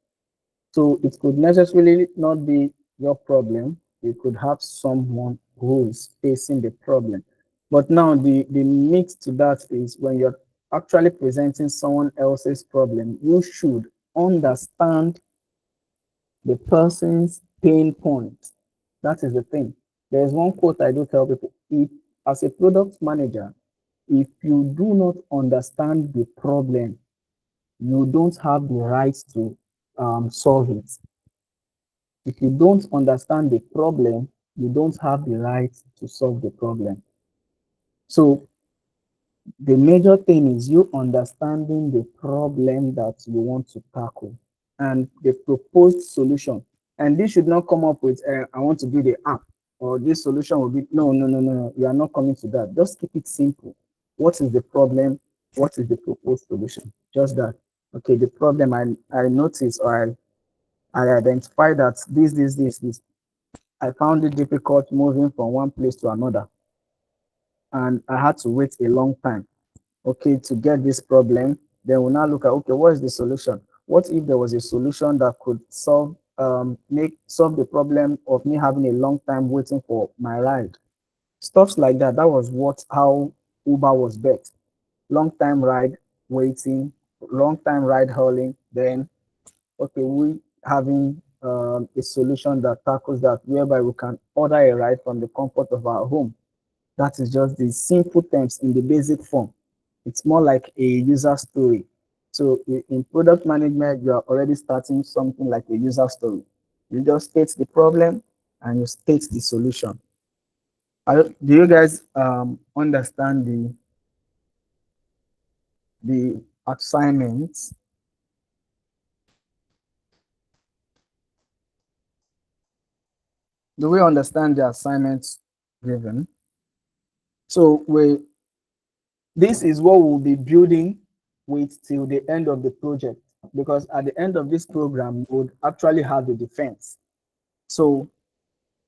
So it could necessarily not be your problem. You could have someone who is facing the problem. But now the mix to that is when you're actually presenting someone else's problem, you should understand the person's pain point. That is the thing. There's one quote I do tell people: if as a product manager, if you do not understand the problem, you don't have the right to solve it. If you don't understand the problem, you don't have the right to solve the problem. So the major thing is you understanding the problem that you want to tackle and the proposed solution. And this should not come up with, I want to do the app, or this solution will be, no, no, no, no, no. You are not coming to that. Just keep it simple. What is the problem? What is the proposed solution? Just that. Okay, the problem I noticed, or I identified that this. I found it difficult moving from one place to another. And I had to wait a long time, okay, to get this problem. Then we'll now look at, okay, what is the solution? What if there was a solution that could solve the problem of me having a long time waiting for my ride? Stuff like that. That was how Uber was built. Long time ride waiting, long time ride hauling. Then, okay, we having a solution that tackles that, whereby we can order a ride from the comfort of our home. That is just the simple terms in the basic form. It's more like a user story. So in product management, you are already starting something like a user story. You just state the problem and you state the solution. Do you guys understand the assignments? Do we understand the assignments given? So this is what we'll be building with till the end of the project, because at the end of this program, you would actually have a defense. So,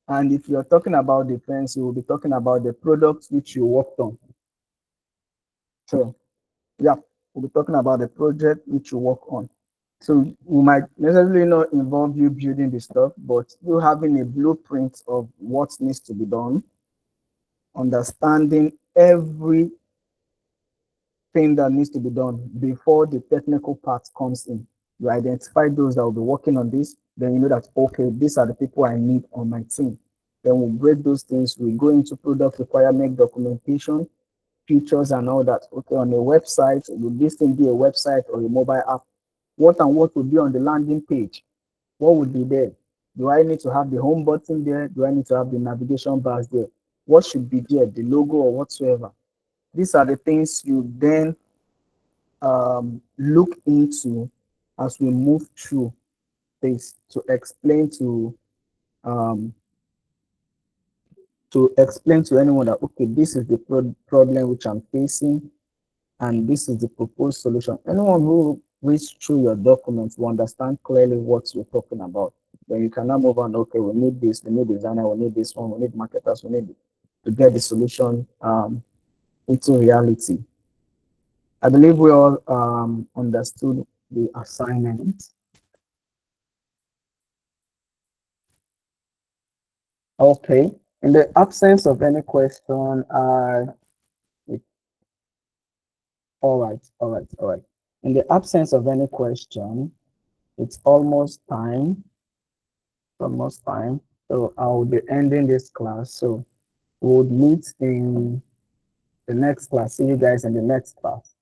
and if you're talking about defense, you will be talking about the products which you worked on. So, yeah, we'll be talking about the project which you work on. So we might necessarily not involve you building the stuff, but you having a blueprint of what needs to be done, understanding every thing that needs to be done before the technical part comes in. You identify those that will be working on this, then you know that, okay, these are the people I need on my team. Then we'll break those things. We go into product requirement documentation, features and all that. Okay, on a website, will this thing be a website or a mobile app? What and what will be on the landing page? What would be there? Do I need to have the home button there? Do I need to have the navigation bars there? What should be there, the logo or whatsoever? These are the things you then look into as we move through this to explain to to explain to anyone that, okay, this is the problem which I'm facing, and this is the proposed solution. Anyone who reads through your documents will understand clearly what you're talking about. Then you can now move on. Okay, we need this, we need designer, we need this one, we need marketers, we need to get the solution into reality. I believe we all understood the assignment. Okay. In the absence of any question, all right. In the absence of any question, it's almost time. Almost time. So I will be ending this class. So we'll meet in the next class. See you guys in the next class.